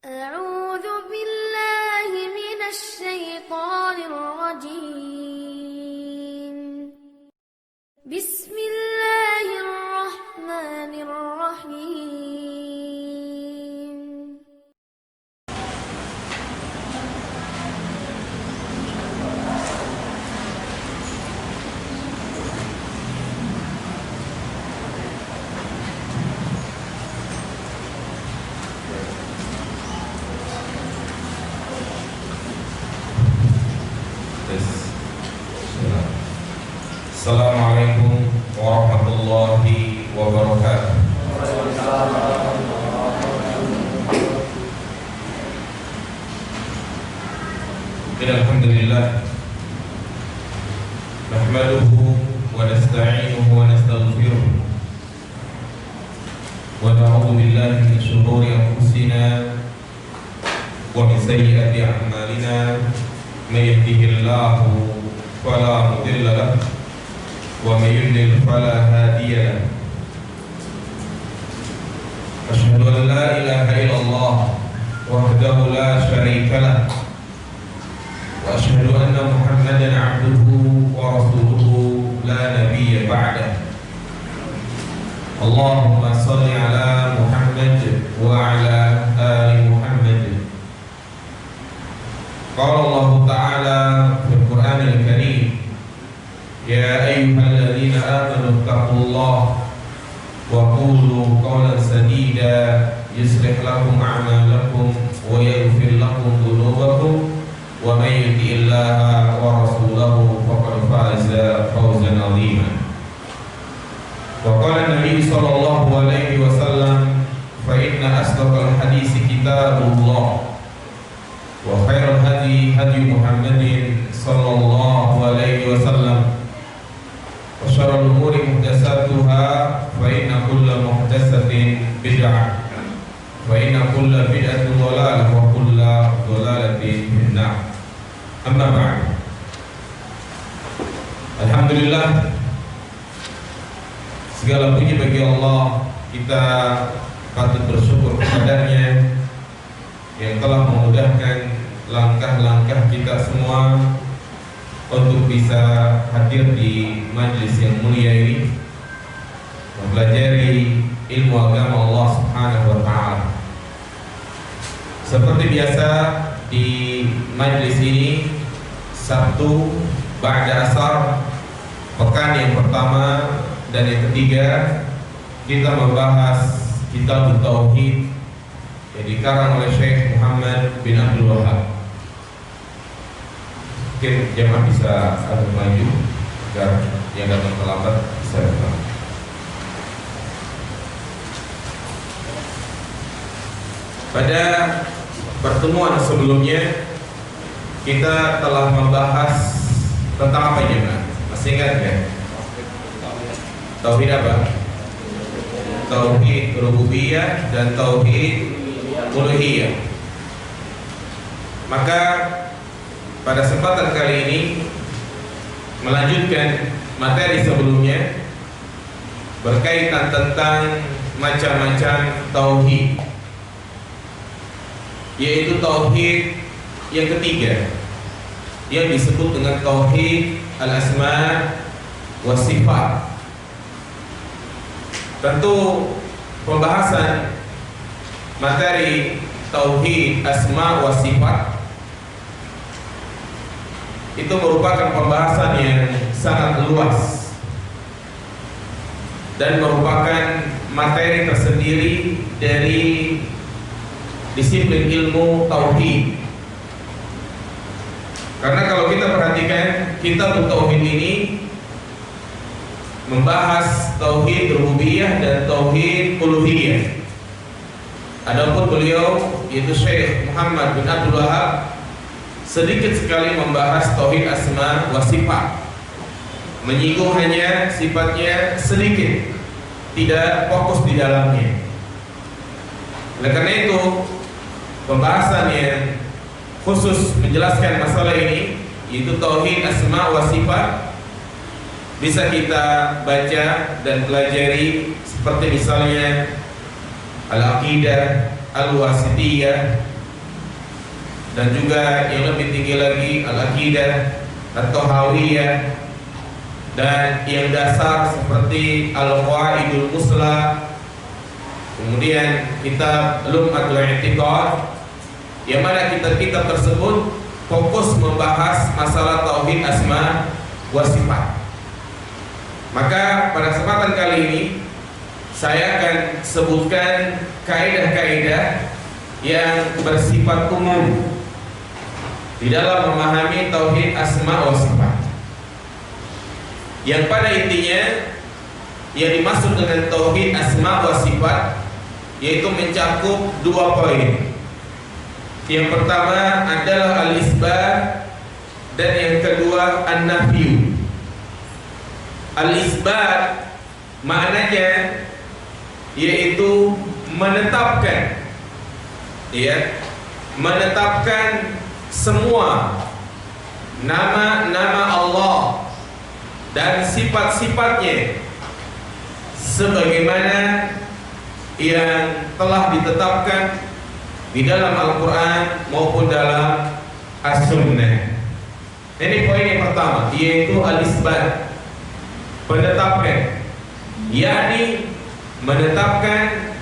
أعوذ بالله من الشيطان الرجيم. بسم الله الرحمن الرحيم. Assalamualaikum warahmatullahi wabarakatuh. Alhamdulillah nahmaduhu wa nasta'inuhu wa nastaghfiruh wa na'udzu billahi min shururi anfusina wa min sayyiati a'malina may yahdihillahu fala mudilla lahu wa may yudlil fala hadiya lahu. Asyhadu an la ilaha illallah wahdahu la syarika lahu wa asyhadu anna Muhammadan 'abduhu wa rasuluhu la nabiyya ba'dahu. Allahumma shalli ala Muhammad wa ala ali Muhammad. Qala Allah Ta'ala fil Qur'anil Karim, ya ayyuhalladzina amanu taqullaha wa qulu qawlan sadida yuslih lakum a'malakum wa yaghfir lakum dhunubakum wa may yuti'illaha wa rasulahu faqad faza fawzan 'azima. Wa qala an-nabiy sallallahu alaihi wasallam, fa inna asdaqal hadisi kitabullah wa khairal hadi hadi Muhammadin sallallahu alaihi wasallam wa syarrul umuri muhdatsatuha fa inna kulla muhdatsatin bid'ah wa inna kulla bid'atin dhalalah wa kulla dhalalatin finnar. Amma ba'd. Alhamdulillah, segala puji bagi Allah. Kita patut bersyukur kepadanya yang telah memudahkan langkah-langkah kita semua untuk bisa hadir di majlis yang mulia ini, mempelajari ilmu agama Allah Subhanahu wa Ta'ala. Seperti biasa di majlis ini, Sabtu ba'da asar pekan yang pertama dan yang ketiga, kita membahas kitab Tauhid yang dikarang oleh Syekh Muhammad bin Abdul Wahab. Mungkin jemaah bisa agak maju agar yang datang terlambat bisa datang. Pada pertemuan sebelumnya kita telah membahas tentang apa jemaah? Masih ingat ya? Tauhid apa? Tauhid rububiyah dan tauhid uluhiyah. Maka pada kesempatan kali ini melanjutkan materi sebelumnya berkaitan tentang macam-macam tauhid, yaitu tauhid yang ketiga yang disebut dengan tauhid al-asma wa sifat. Tentu pembahasan materi tauhid asma wa sifat itu merupakan pembahasan yang sangat luas dan merupakan materi tersendiri dari disiplin ilmu tauhid. Karena kalau kita perhatikan kitab tauhid ini membahas tauhid rububiyah dan tauhid uluhiyah. Adapun beliau yaitu Syekh Muhammad bin Abdul Wahab sedikit sekali membahas tauhid asma wa sifat, menyinggung hanya sifatnya sedikit, tidak fokus di dalamnya. Oleh karena itu, pembahasan yang khusus menjelaskan masalah ini yaitu tauhid asma wa sifat bisa kita baca dan pelajari seperti misalnya Al-Aqidah Al-Wasithiyah dan juga yang lebih tinggi lagi al-aqidah atau hawiyah, dan yang dasar seperti al-qawaidul muslah, kemudian kitab lum'atul i'tiqad, yang mana kitab-kitab tersebut fokus membahas masalah tauhid asma wa sifat. Maka pada kesempatan kali ini saya akan sebutkan kaidah-kaidah yang bersifat umum di dalam memahami tauhid asma wa sifat, yang pada intinya yang dimaksud dengan tauhid asma wa sifat yaitu mencakup dua poin. Yang pertama adalah al-isbat, dan yang kedua an-nafyu. Al-isbat maknanya yaitu menetapkan, ya, menetapkan semua nama-nama Allah dan sifat-sifatnya sebagaimana yang telah ditetapkan di dalam Al-Quran maupun dalam As-Sunnah. Ini poin yang pertama, yaitu al-isbat, menetapkan, yakni menetapkan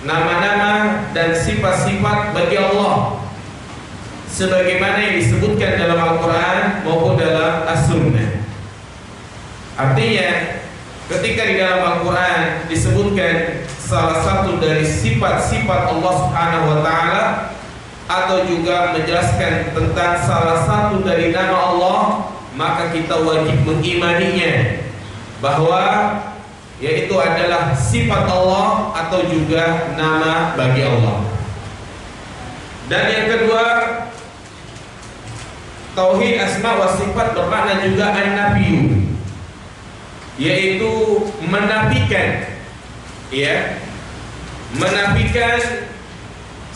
nama-nama dan sifat-sifat bagi Allah sebagaimana yang disebutkan dalam Al-Quran maupun dalam As-Sunnah. Artinya ketika di dalam Al-Quran disebutkan salah satu dari sifat-sifat Allah Subhanahu wa Ta'ala, atau juga menjelaskan tentang salah satu dari nama Allah, maka kita wajib mengimaninya bahwa yaitu adalah sifat Allah atau juga nama bagi Allah. Dan yang kedua, tauhid asma wa sifat bermakna juga an-nafyu, yaitu menafikan, ya, menafikan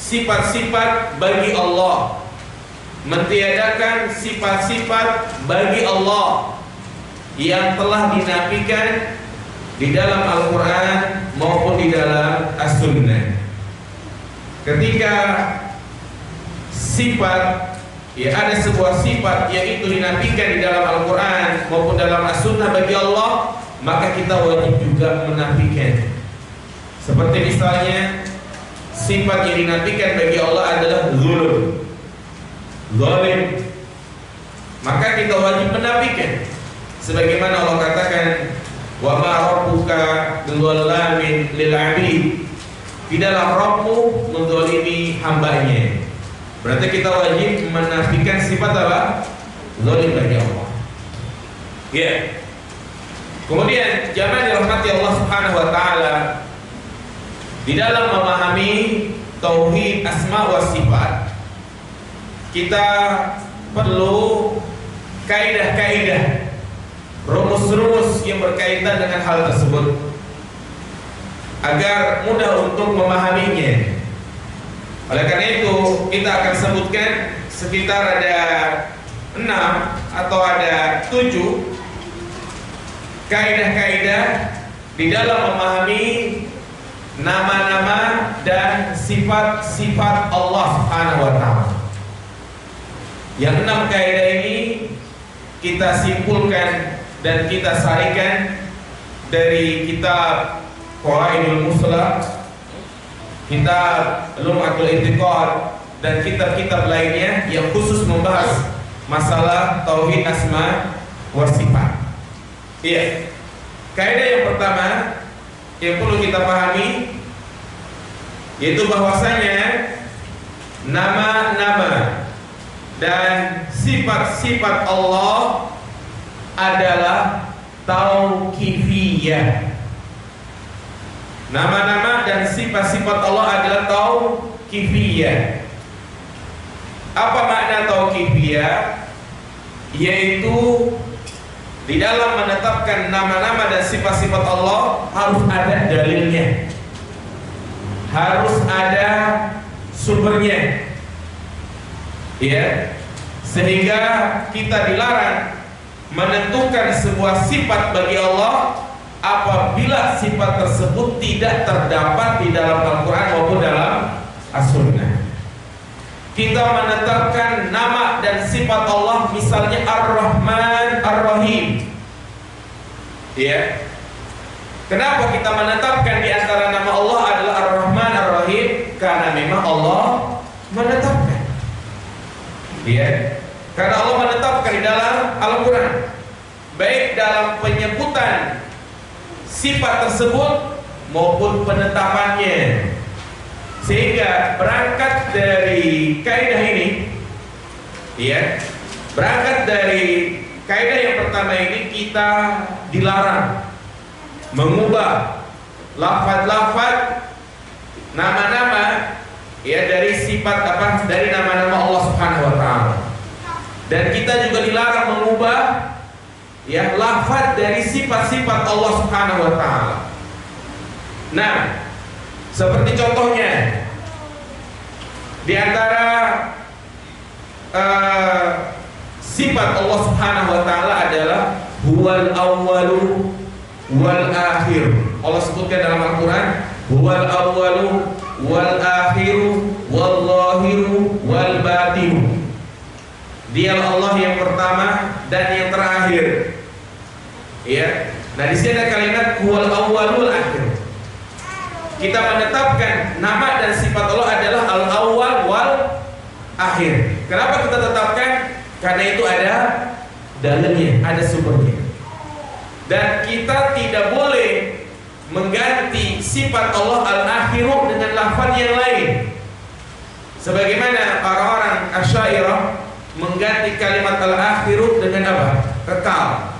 sifat-sifat bagi Allah, mentiadakan sifat-sifat bagi Allah yang telah dinafikan di dalam Al-Quran maupun di dalam As-Sunnah. Ketika sifat, ya, ada sebuah sifat yang itu dinafikan di dalam Al-Quran maupun dalam As-Sunnah bagi Allah, maka kita wajib juga menafikan. Seperti misalnya sifat yang dinafikan bagi Allah adalah zulm, zalim, maka kita wajib menafikan. Sebagaimana Allah katakan, wa ma rabbuka bidzalamin lil 'abid, tidaklah Rabbmu menzalimi hambanya. Berarti kita wajib menafikan sifat apa? Zalim bagi Allah. Ya. Kemudian jamaah dirahmati Allah Subhanahu wa Ta'ala, di dalam memahami tauhid asma wa sifat, kita perlu kaidah-kaidah, rumus-rumus yang berkaitan dengan hal tersebut agar mudah untuk memahaminya. Oleh karena itu kita akan sebutkan sekitar ada 6 atau ada 7 kaidah-kaidah di dalam memahami nama-nama dan sifat-sifat Allah Subhanahu wa Ta'ala. Yang 6 kaidah ini kita simpulkan dan kita sarikan dari kitab Qawaidul Muslah, kitab Lum'atul I'tiqad, dan kitab-kitab lainnya yang khusus membahas masalah tauhid asma wa sifat. Iya. Kaidah yang pertama yang perlu kita pahami yaitu bahwasanya nama-nama dan sifat-sifat Allah adalah tauqifiyah. Nama-nama dan sifat-sifat Allah adalah tauqifiyah. Apa makna tauqifiyah? Yaitu di dalam menetapkan nama-nama dan sifat-sifat Allah harus ada dalilnya, harus ada sumbernya, ya, sehingga kita dilarang menentukan sebuah sifat bagi Allah apabila sifat tersebut tidak terdapat di dalam Al-Quran maupun dalam As-Sunnah. kita menetapkan nama dan sifat Allah, misalnya Ar-Rahman Ar-Rahim. Ya. Kenapa kita menetapkan di antara nama Allah adalah Ar-Rahman Ar-Rahim? Karena memang Allah menetapkan. Ya. Karena Allah menetapkan di dalam Al-Quran, baik dalam penyebutan sifat tersebut maupun penetapannya. Sehingga berangkat dari kaidah ini, ya, berangkat dari kaidah yang pertama ini, kita dilarang mengubah lafaz-lafaz nama-nama, ya, dari sifat dari nama-nama Allah Subhanahu wa taala. Dan kita juga dilarang mengubah, ya, lafaz dari sifat-sifat Allah Subhanahu wa taala. Nah, seperti contohnya di antara sifat Allah Subhanahu wa taala adalah huwal awwalu wal akhir. Allah sebutkan dalam Al-Qur'an, huwal awwalu wal akhiru wal zahiru wal batinu. Dialah Allah yang pertama dan yang terakhir. Ya. Nah, di sini ada kalimat huwal awwalu wal akhir. Kita menetapkan nama dan sifat Allah adalah al-awwal wal akhir. Kenapa kita tetapkan? Karena itu ada dalilnya, ada sumbernya. Dan kita tidak boleh mengganti sifat Allah al-akhiru dengan lafaz yang lain. Sebagaimana orang-orang Asy'ariyah mengganti kalimat al-akhiru dengan apa? Kekal.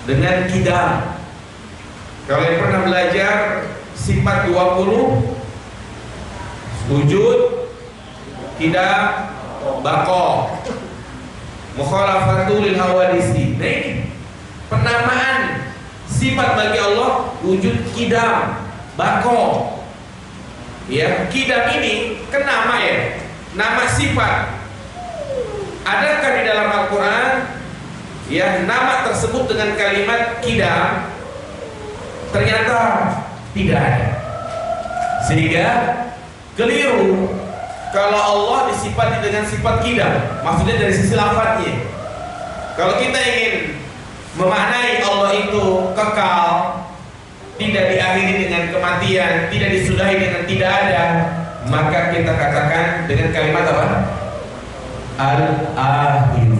Dengan kidam. Kalau yang pernah belajar sifat 20, wujud, kidam, baqo, mukhalafatul hawadisi. Nah, ini penamaan sifat bagi Allah, wujud, kidam, baqo. Ya, kidam ini kan nama, ya, nama sifat. Adakah di dalam Al-Quran, ya, nama tersebut dengan kalimat kidam? Ternyata tidak ada. Sehingga keliru kalau Allah disifati dengan sifat kidam, maksudnya dari sisi lafadznya. Kalau kita ingin memaknai Allah itu kekal, tidak diakhiri dengan kematian, tidak disudahi dengan tidak ada, maka kita katakan dengan kalimat apa? Al-akhiru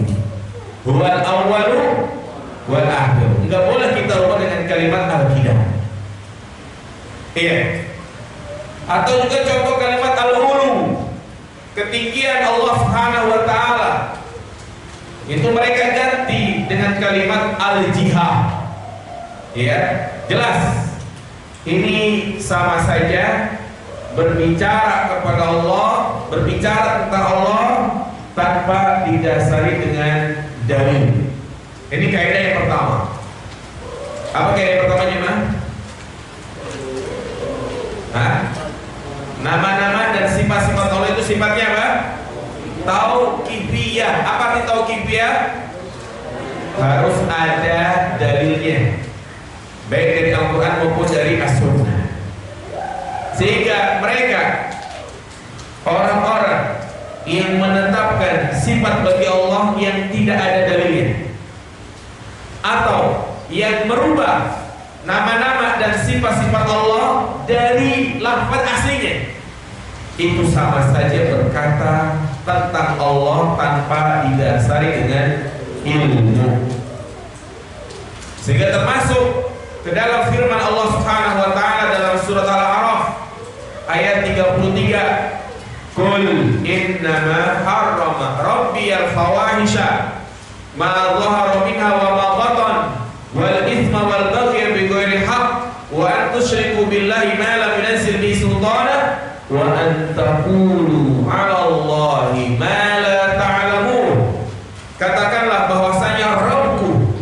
huwal awwalu wal akhir. Enggak boleh kita ubah dengan kalimat al-kidam. Iya. Atau juga contoh kalimat al-ulu, ketinggian Allah Subhanahu wa taala. Itu mereka ganti dengan kalimat al-jihad. Ya, jelas. Ini sama saja berbicara kepada Allah, berbicara tentang Allah tanpa didasari dengan dalil. Ini kaidah yang pertama. Apa kaidah pertamanya, Mas? Nama-nama dan sifat-sifat Allah itu sifatnya apa? Tauqifiyah. Apa arti tauqifiyah? Harus ada dalilnya, baik dari Al-Quran maupun dari As-Sunnah. Sehingga mereka, orang-orang yang menetapkan sifat bagi Allah yang tidak ada dalilnya, atau yang merubah nama-nama dan sifat-sifat Allah dari lafaz aslinya, itu sama saja berkata tentang Allah tanpa didasari dengan ilmu. Sehingga termasuk ke dalam firman Allah Subhanahu wa taala dalam surat Al-A'raf ayat 33, qul innama harrama rabbiyal fawahisha ma dhahara minha wa ma batan wal ithma wal baghy bighairi haqq wa an tusyriku billahi ma lam yunzil bihi sultana wa an taqulu 'ala Allahi ma la ta'lamun. Katakanlah bahwasanya Rabbku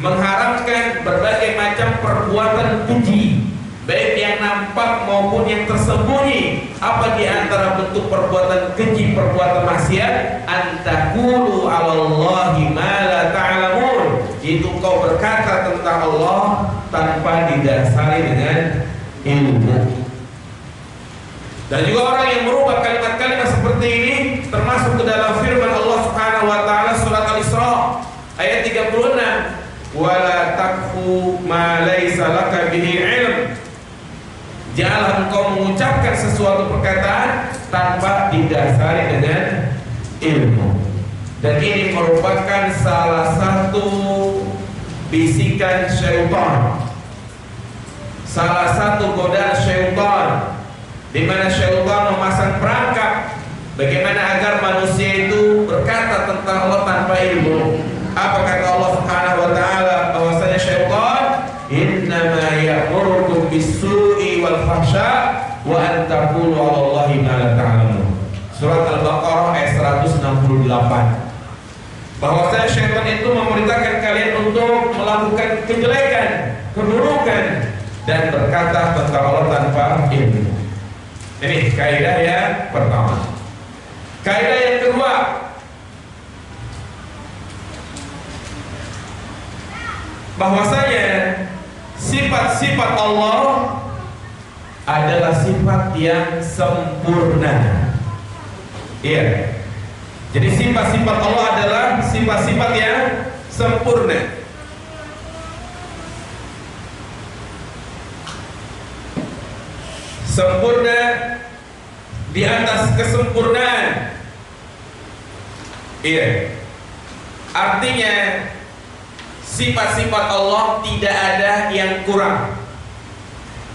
mengharamkan berbagai macam perbuatan keji, baik yang nampak maupun yang tersembunyi. Apa di antara bentuk perbuatan keji, perbuatan maksiat? Antaqulu 'ala Allahi ma la ta'lamun. Itu kau berkata tentang Allah tanpa didasari dengan ilmu. Dan juga orang yang merubah kalimat-kalimat seperti ini termasuk ke dalam firman Allah Subhanahu wa taala surat Al-Isra ayat 36, "Wala taqfu ma laisa laka bihi ilm." Janganlah engkau mengucapkan sesuatu perkataan tanpa didasari dengan ilmu. Dan ini merupakan salah satu bisikan syaitan, salah satu godaan syaitan, di mana syaitan memasang perangkap bagaimana agar manusia itu berkata tentang Allah tanpa ilmu. Apa kata Allah Subhanahu wa taala? Bahwasanya syaitan innama ya'murukum bis-su'i wal fahsya wa an taqulu 'ala Allahi ma la ta'lamun. Surat Al-Baqarah ayat 168. Bahwasanya syaitan itu memerintahkan kalian untuk melakukan kejelekan, keburukan, dan berkata tentang Allah tanpa ilmu. Ini kaidah yang pertama. Kaidah yang kedua, bahwasanya sifat-sifat Allah adalah sifat yang sempurna. Iya. Jadi sifat-sifat Allah adalah sifat-sifat yang sempurna. Sempurna di atas kesempurnaan. Iya. Artinya sifat-sifat Allah tidak ada yang kurang,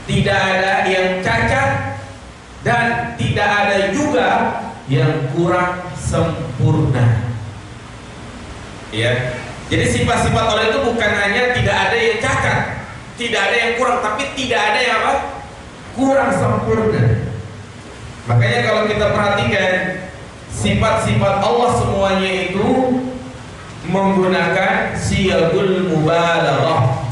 tidak ada yang cacat, dan tidak ada juga yang kurang sempurna. Ya. Jadi sifat-sifat Allah itu bukan hanya tidak ada yang cacat, tidak ada yang kurang, tapi tidak ada yang apa? Kurang sempurna. Makanya kalau kita perhatikan sifat-sifat Allah semuanya itu menggunakan siyagul mubalaghah.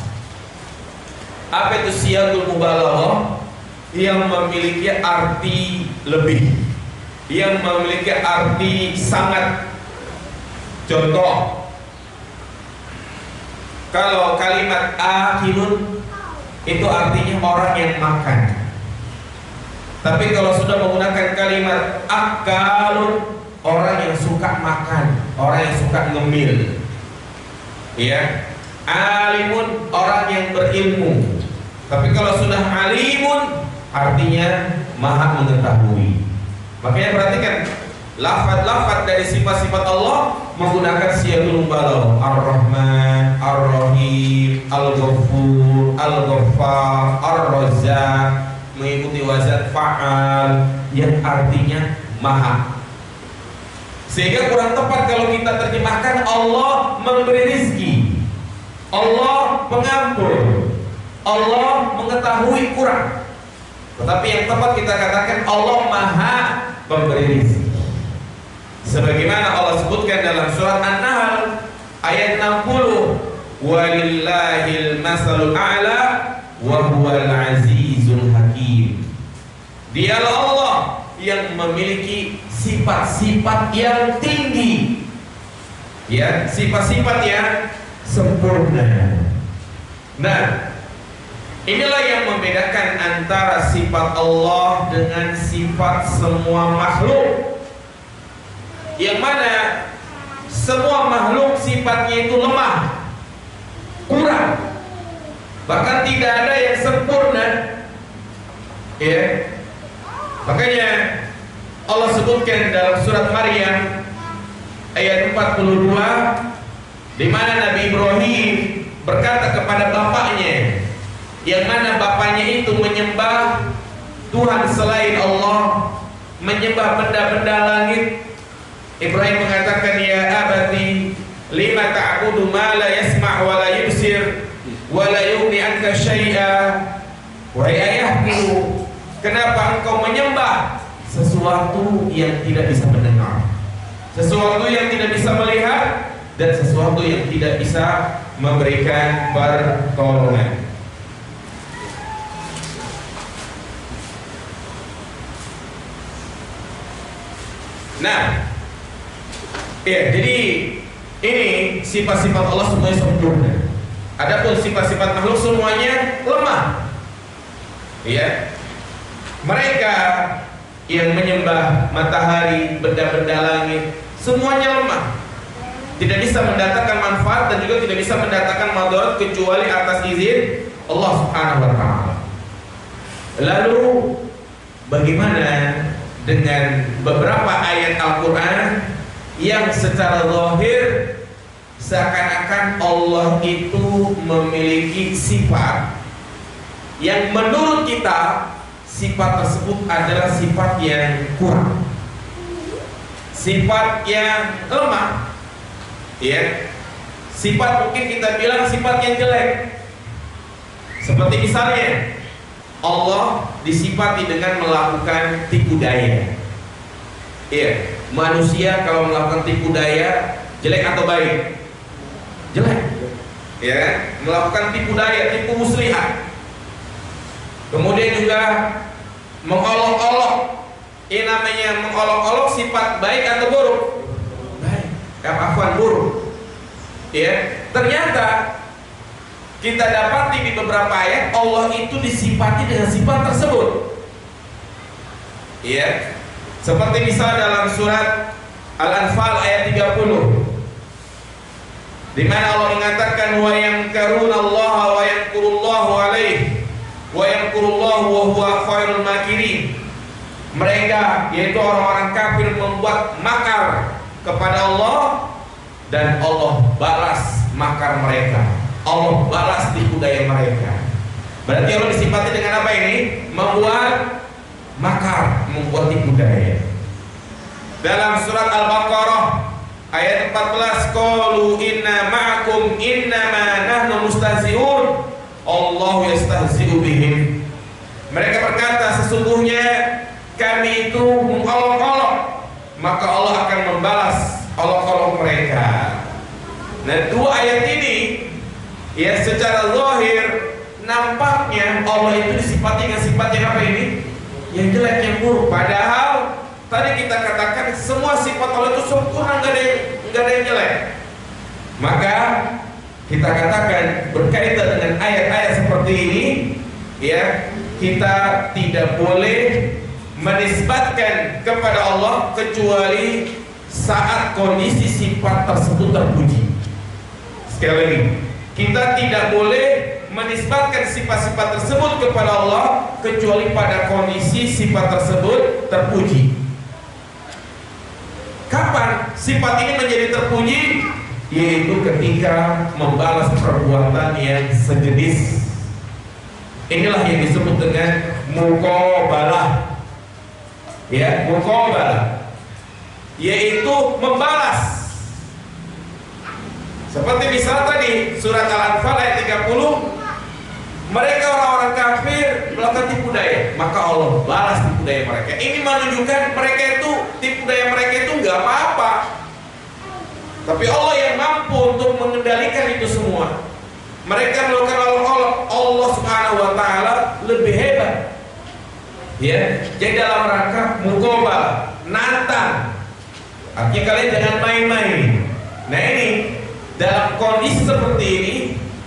Apa itu siyagul mubalaghah? Yang memiliki arti lebih, yang memiliki arti sangat. Contoh, kalau kalimat akilun itu artinya orang yang makan. Tapi kalau sudah menggunakan kalimat akalun, orang yang suka makan, orang yang suka ngemil. Ya. Alimun, orang yang berilmu. Tapi kalau sudah alimun, artinya maha mengetahui. Makanya perhatikan lafaz-lafaz dari sifat-sifat Allah menggunakan siyagul mubalaghah. Ar-Rahman, Ar-Rahim, Al-Ghafur, Al-Ghaffar, Ar-Razzaq, mengikuti wazan fa'al yang artinya maha. Sehingga kurang tepat kalau kita terjemahkan Allah memberi rizki, Allah pengampun, Allah mengetahui, kurang. Tetapi yang tepat kita katakan Allah maha memberi rizki. Sebagaimana Allah sebutkan dalam surat An-Nahl ayat 60, walillahil masalul a'la wa huwal azizul hakim. Dialah Allah yang memiliki sifat-sifat yang tinggi, ya, sifat-sifat yang sempurna. Nah, inilah yang membedakan antara sifat Allah dengan sifat semua makhluk, yang mana semua makhluk sifatnya itu lemah, kurang, bahkan tidak ada yang sempurna. Ya. Makanya Allah sebutkan dalam surat Maryam ayat 42, di mana Nabi Ibrahim berkata kepada bapaknya, yang mana bapaknya itu menyembah Tuhan selain Allah, menyembah benda-benda langit. Ibrahim mengatakan, ya abati lima ta'budu ma la yasma' wa la yubsir wa la yughni anka syai'a. Wahai ayahku, kenapa engkau menyembah sesuatu yang tidak bisa mendengar, sesuatu yang tidak bisa melihat, dan sesuatu yang tidak bisa memberikan pertolongan? Nah, ya, jadi ini sifat-sifat Allah semuanya sempurna. Adapun sifat-sifat makhluk semuanya lemah. Ya, mereka yang menyembah matahari, benda-benda langit, semuanya lemah. Tidak bisa mendatangkan manfaat dan juga tidak bisa mendatangkan madarat kecuali atas izin Allah Subhanahu wa taala. Lalu bagaimana dengan beberapa ayat Al-Qur'an yang secara zahir seakan-akan Allah itu memiliki sifat yang menurut kita sifat tersebut adalah sifat yang kurang, sifat yang lemah, ya. Sifat mungkin kita bilang sifat yang jelek. Seperti misalnya Allah disifati dengan melakukan tipu daya. Iya, manusia kalau melakukan tipu daya jelek atau baik? Jelek. Ya, melakukan tipu daya, tipu muslihat. Kemudian juga mengolok-olok. Ini namanya mengolok-olok sifat baik atau buruk? Baik. Afwan, buruk. Ya, ternyata kita dapati di beberapa ayat Allah itu disifati dengan sifat tersebut. Ya. Seperti misal dalam surat Al-Anfal ayat 30. Di mana Allah mengatakan wa yamkarunallaha wa yamkurullahu alaihi wa yamkurullahu wa huwa khairul makirin. Mereka yaitu orang-orang kafir membuat makar kepada Allah dan Allah balas makar mereka. Allah balas tipu daya mereka. Berarti Allah disifati dengan apa ini? Membuat makar, membuat tipu daya. Dalam surat Al-Baqarah ayat 14, qalu inna ma'akum innama nahnu mustahzi'un Allahu yastahzi'u bihim. Mereka berkata sesungguhnya kami itu mengolok-olok, maka Allah akan membalas olok-olok mereka. Nah, dua ayat ini ya secara zahir nampaknya Allah itu disifati dengan sifat yang apa ini? Yang jelek, yang buruk. Padahal tadi kita katakan semua sifat Allah itu sempurna, nggak ada yang jelek. Maka kita katakan berkaitan dengan ayat-ayat seperti ini, ya kita tidak boleh menisbatkan kepada Allah kecuali saat kondisi sifat tersebut terpuji. Sekali lagi, kita tidak boleh menisbatkan sifat-sifat tersebut kepada Allah kecuali pada kondisi sifat tersebut terpuji. Kapan sifat ini menjadi terpuji? Yaitu ketika membalas perbuatan yang sejenis. Inilah yang disebut dengan muqabalah. Ya, muqabalah, yaitu membalas. Seperti misal tadi surat Al-Anfal ayat 30, mereka orang-orang kafir melakukan tipu daya, maka Allah balas tipu daya mereka. Ini menunjukkan mereka itu tipu daya mereka itu nggak apa-apa. Tapi Allah yang mampu untuk mengendalikan itu semua. Mereka melakukan olok-olok, Allah Subhanahu wa taala lebih hebat. Ya, jadi dalam rangka muqabalah, nantang. Artinya kalian jangan main-main. Nah, ini dalam kondisi seperti ini,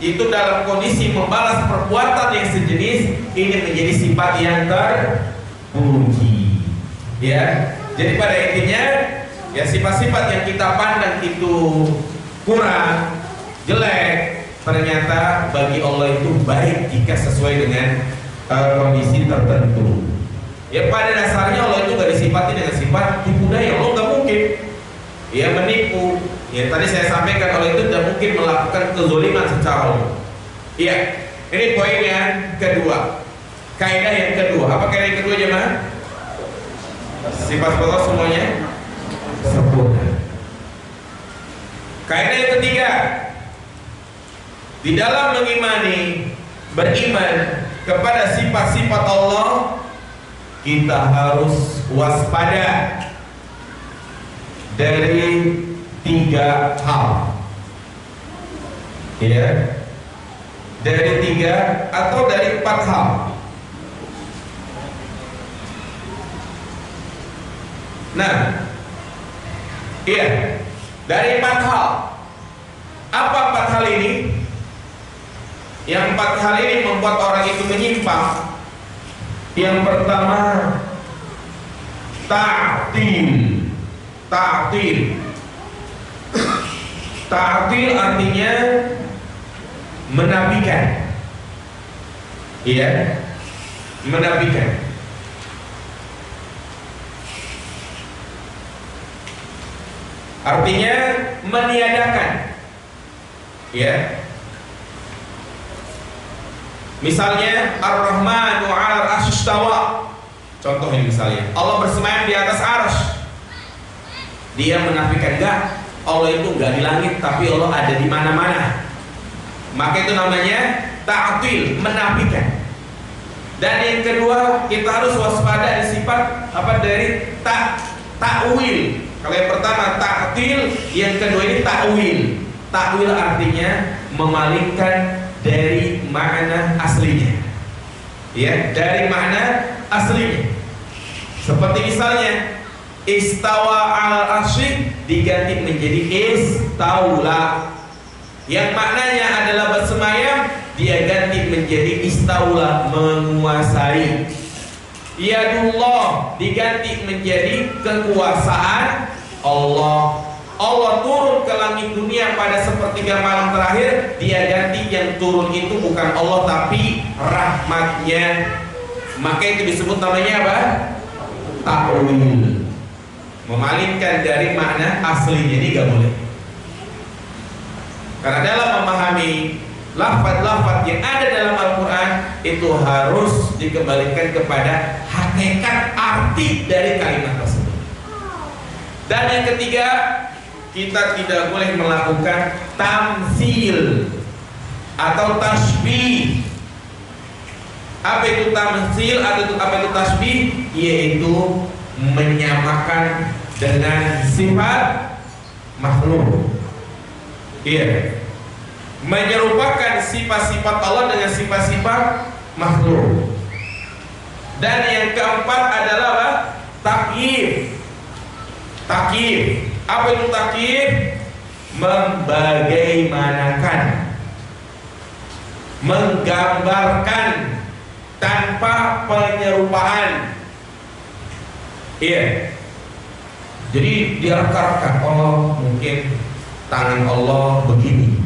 itu dalam kondisi membalas perbuatan yang sejenis, ini menjadi sifat yang terpuji. Ya, jadi pada intinya ya sifat-sifat yang kita pandang itu kurang, jelek, ternyata bagi Allah itu baik jika sesuai dengan kondisi tertentu. Ya pada dasarnya Allah itu gak disifati dengan sifat tipu daya. Allah gak mungkin ya menipu. Ya tadi saya sampaikan Allah itu tidak mungkin melakukan kezaliman secara umum. Iya, ini poin yang kedua. Kaidah yang kedua. Apa kaidah yang kedua jemaah? Sifat Allah semuanya sempurna. Kaidah yang ketiga, di dalam mengimani, beriman kepada sifat-sifat Allah, kita harus waspada dari 3 hal. Ya, dari 3 atau dari 4 hal. Nah, iya, dari 4 hal. Apa 4 hal ini? Yang 4 hal ini membuat orang itu menyimpang. Yang pertama, ta'til. Ta'til. Ta'til artinya menafikan. Iya, menafikan. Artinya meniadakan. Ya. Misalnya Ar-Rahmanu 'alal 'arsy istawa. Contoh ini misalnya, Allah bersemayam di atas arsy. Dia menafikan, enggak, Allah itu enggak di langit, tapi Allah ada di mana-mana. Maka itu namanya ta'til, menafikan. Dan yang kedua, kita harus waspada di sifat dari ta'wil. Kalau yang pertama ta'til, yang kedua ini ta'wil. Ta'wil artinya memalingkan dari makna aslinya. Ya, dari makna aslinya. Seperti misalnya istawa al-arsy diganti menjadi istaula. Yang maknanya adalah bersemayam, dia ganti menjadi istaula, menguasai. Yadullah diganti menjadi kekuasaan Allah. Allah turun ke langit dunia pada sepertiga malam terakhir, dia ganti yang turun itu bukan Allah tapi rahmatnya. Maka itu disebut namanya apa? Ta'wil. Memalingkan dari makna aslinya, ini gak boleh. Karena dalam memahami lafaz-lafaz yang ada dalam Al-Quran itu harus dikembalikan kepada hakikat arti dari kalimat tersebut. Dan yang ketiga, kita tidak boleh melakukan tamsil atau tasbih. Apa itu tamsil atau apa itu tasbih? Yaitu menyamakan dengan sifat makhluk. Iya, menyerupakan sifat-sifat Allah dengan sifat-sifat makhluk. Dan yang keempat adalah apa? Takyif. Takyif. Apa itu takyif? Membagaimanakan, menggambarkan tanpa penyerupaan. Iya. Jadi direka-reka, oh mungkin tangan Allah begini.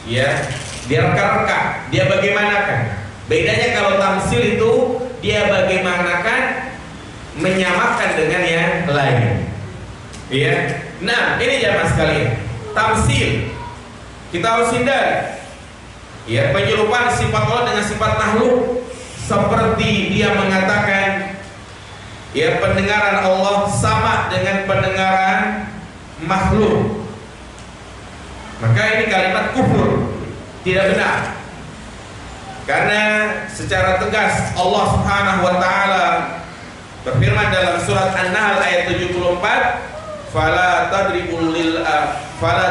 Ya, direka-reka, dia bagaimanakan. Bedanya kalau tamsil itu dia bagaimanakan, menyamakan dengan yang lain. Ya. Nah, ini jamaah sekalian. Tamsil kita harus hindari. Ya, penyerupaan sifat Allah dengan sifat makhluk, seperti dia mengatakan ya pendengaran Allah sama dengan pendengaran makhluk. Maka ini kalimat kufur, tidak benar. Karena secara tegas Allah Subhanahu wa taala berfirman dalam surat An-Nahl ayat 74, fala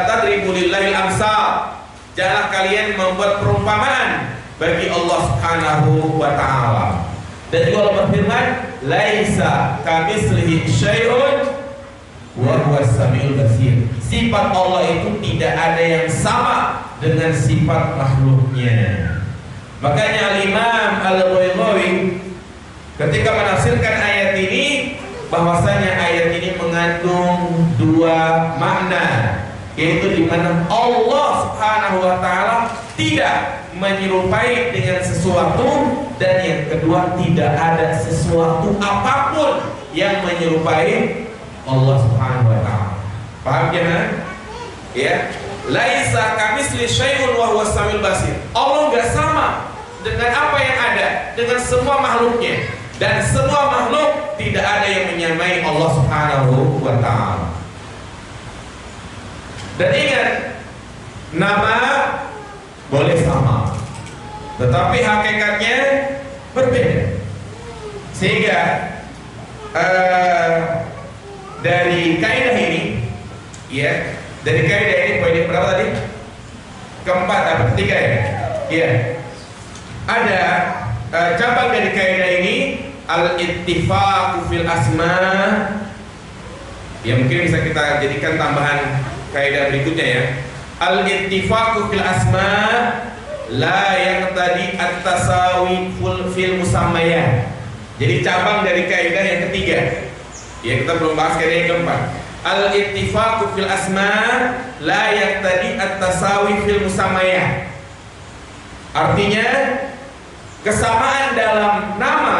tadribu lillahi amsal. Janganlah kalian membuat perumpamaan bagi Allah Subhanahu wa taala. Dan juga Allah berfirman, laisa kamitslihi syai'un wa huwas samiul basir. Sifat Allah itu tidak ada yang sama dengan sifat makhluknya. Makanya Al-Imam Al-Baghawi ketika menafsirkan ayat ini, bahwasanya ayat ini mengandung dua makna, yaitu di mana Allah Subhanahu wa taala tidak menyerupai dengan sesuatu, dan yang kedua tidak ada sesuatu apapun yang menyerupai Allah Subhanahu wa taala. Paham ya? Ya, laisa kamitsli syai'un wa huwas samiul basir. Allah enggak sama dengan apa yang ada, dengan semua makhluknya, dan semua makhluk tidak ada yang menyamai Allah Subhanahu wa taala. Dan ingat, nama boleh sama, tetapi hakikatnya berbeda. Sehingga dari kaidah ini, ya, dari kaidah ini poin berapa tadi? Keempat atau ketiga ya? Iya. Ada cabang dari kaidah ini, al-ittifaq fil asma. Ya, mungkin bisa kita jadikan tambahan kaidah berikutnya ya. Al-ittifaq fil asma la yaqtadi at-tasawi fil musammayat. Jadi cabang dari kaidah yang ketiga, Ya, kita belum bahas kaidah yang keempat. Al-ittifaqu fil asma la yaqtadi at-tasawi fil musammayah. Artinya kesamaan dalam nama,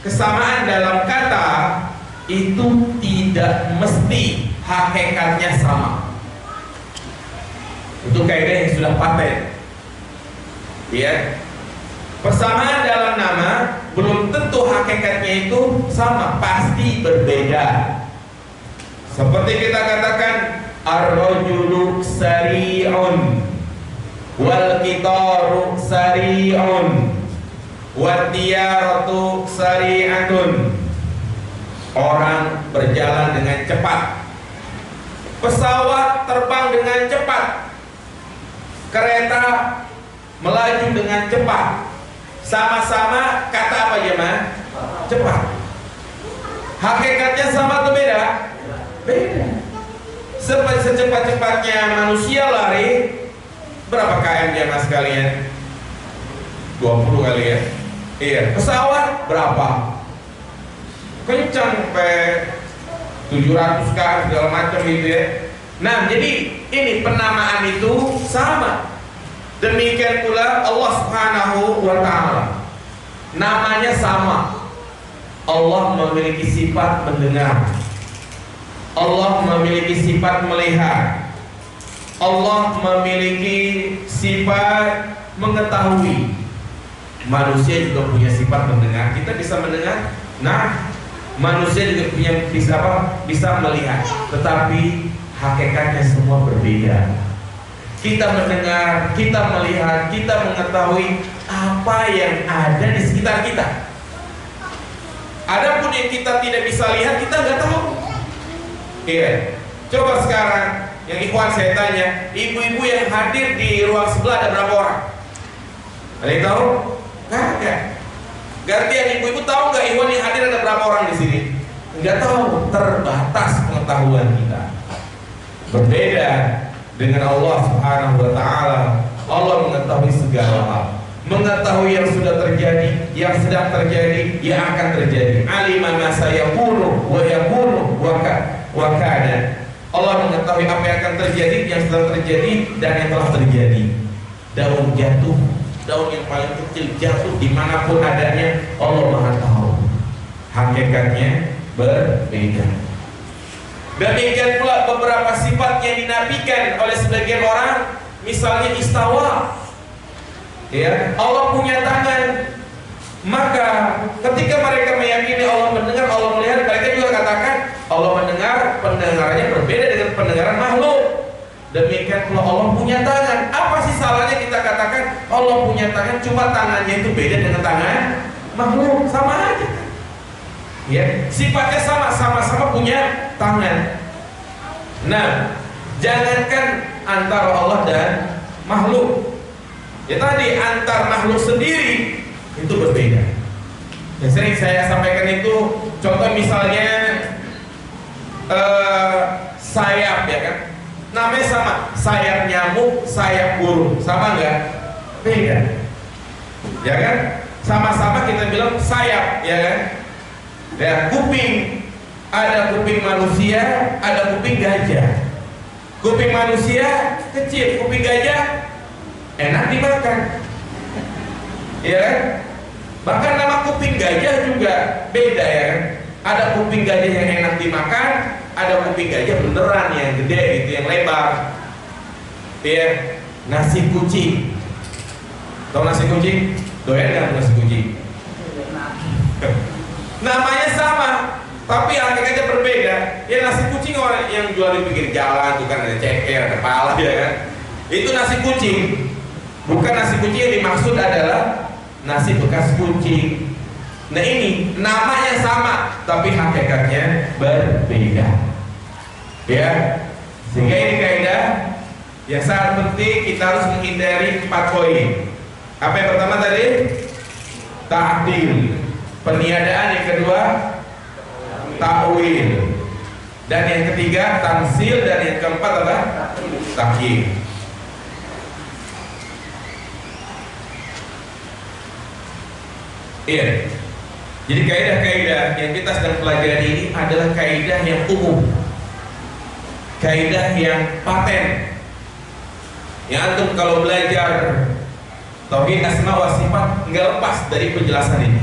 kesamaan dalam kata itu tidak mesti hakikatnya sama. Itu kaidah yang sudah paten. Ya. Persamaan dalam nama belum tentu hakikatnya itu sama, pasti berbeda. Seperti kita katakan ar-rajulu sari'un wal qitaru sari'un wat tiyaratu sari'atun. Orang berjalan dengan cepat, pesawat terbang dengan cepat, kereta melaju dengan cepat. Sama-sama kata apa jemaah? Cepat. Hakikatnya sama atau beda? Beda. Secepat-cepatnya manusia lari berapa km jemaah sekalian? 20 kali ya. Iya. Pesawat berapa? Kencang sampai 700 km segala macam gitu ya. Nah, jadi ini penamaan itu sama. Demikian pula Allah Subhanahu wa ta'ala, namanya sama. Allah memiliki sifat mendengar, Allah memiliki sifat melihat, Allah memiliki sifat mengetahui. Manusia juga punya sifat mendengar. Kita bisa mendengar. Nah, manusia juga bisa melihat. Tetapi hakikatnya semua berbeda. Kita mendengar, kita melihat, kita mengetahui apa yang ada di sekitar kita. Adapun yang kita tidak bisa lihat, kita nggak tahu. Iya. Coba sekarang, yang ikhwan saya tanya, ibu-ibu yang hadir di ruang sebelah ada berapa orang? Ada yang tahu? Nggak ada. Gantian ibu-ibu tahu nggak ikhwan yang hadir ada berapa orang di sini? Nggak tahu. Terbatas pengetahuan kita. Berbeda dengan Allah Subhanahu wa ta'ala. Allah mengetahui segala hal, mengetahui yang sudah terjadi, yang sedang terjadi, yang akan terjadi. Alima ma sayakunu wa yakunu wa kana. Allah mengetahui apa yang akan terjadi, yang sedang terjadi, dan yang telah terjadi. Daun jatuh, daun yang paling kecil jatuh dimanapun adanya, Allah Maha tahu. Hakikatnya berbeda. Demikian pula beberapa sifat yang dinafikan oleh sebagian orang, misalnya istawa. Ya, Allah punya tangan. Maka ketika mereka meyakini Allah mendengar, Allah melihat, mereka juga katakan Allah mendengar, pendengarannya berbeda dengan pendengaran makhluk. Demikian pula Allah punya tangan. Apa sih salahnya kita katakan Allah punya tangan, cuma tangannya itu beda dengan tangan makhluk? Sama aja. Ya, sifatnya sama-sama punya tangan. Nah, jangankan antara Allah dan makhluk, ya tadi antar makhluk sendiri itu berbeda. Yang sering saya sampaikan itu contoh misalnya sayap, ya kan? Namanya sama, sayap nyamuk, sayap burung, sama nggak? Beda, ya kan? Sama-sama kita bilang sayap, ya kan? Ya, kuping, ada kuping manusia, ada kuping gajah. Kuping manusia kecil, kuping gajah enak dimakan, ya kan? Bahkan nama kuping gajah juga beda, ya kan? Ada kuping gajah yang enak dimakan, ada kuping gajah beneran yang gede gitu, yang lebar. Ya, nasi kucing. Tahu nasi kucing? Doyan nggak nasi kucing? Namanya sama, tapi hakikatnya berbeda. Ya, nasi kucing orang yang jual di pinggir jalan itu kan ada ceker, kepala, ya kan? Itu nasi kucing. Bukan nasi kucing yang dimaksud adalah nasi bekas kucing. Nah, ini namanya sama, tapi hakikatnya berbeda. Ya, sehingga ini kaidah yang sangat penting. Kita harus menghindari 4 poin. Apa yang pertama tadi? Ta'dil, peniadaan. Yang kedua, ta'wil. Dan yang ketiga, tamsil. Dan yang keempat adalah takyif. Iya. Jadi kaidah-kaidah yang kita sedang pelajari ini adalah kaidah yang umum, kaidah yang paten. Yang antum kalau belajar tauhid asma wa sifat nggak lepas dari penjelasan ini.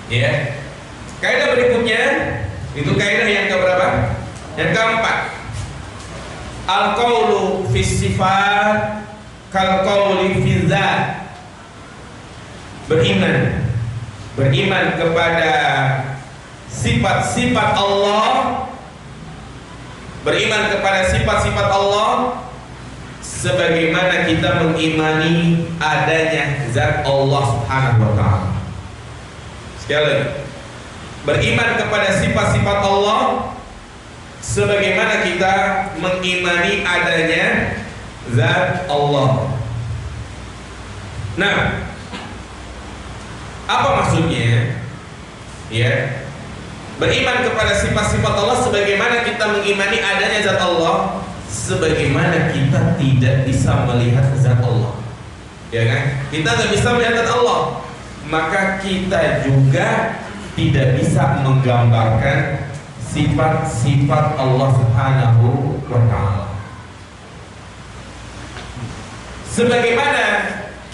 Ya. Kaidah berikutnya itu kaidah yang keberapa? Yang keempat. Al-qaulu fi sifat kal qauli fi dzat. Beriman kepada sifat-sifat Allah, beriman kepada sifat-sifat Allah sebagaimana kita mengimani adanya zat Allah Subhanahu wa taala. Sekali lagi, beriman kepada sifat-sifat Allah sebagaimana kita mengimani adanya zat Allah. Nah, apa maksudnya? Ya, beriman kepada sifat-sifat Allah sebagaimana kita mengimani adanya zat Allah, sebagaimana kita tidak bisa melihat zat Allah. Ya kan? Kita nggak bisa melihat zat Allah, maka kita juga tidak bisa menggambarkan sifat-sifat Allah Subhanahu wa taala. Sebagaimana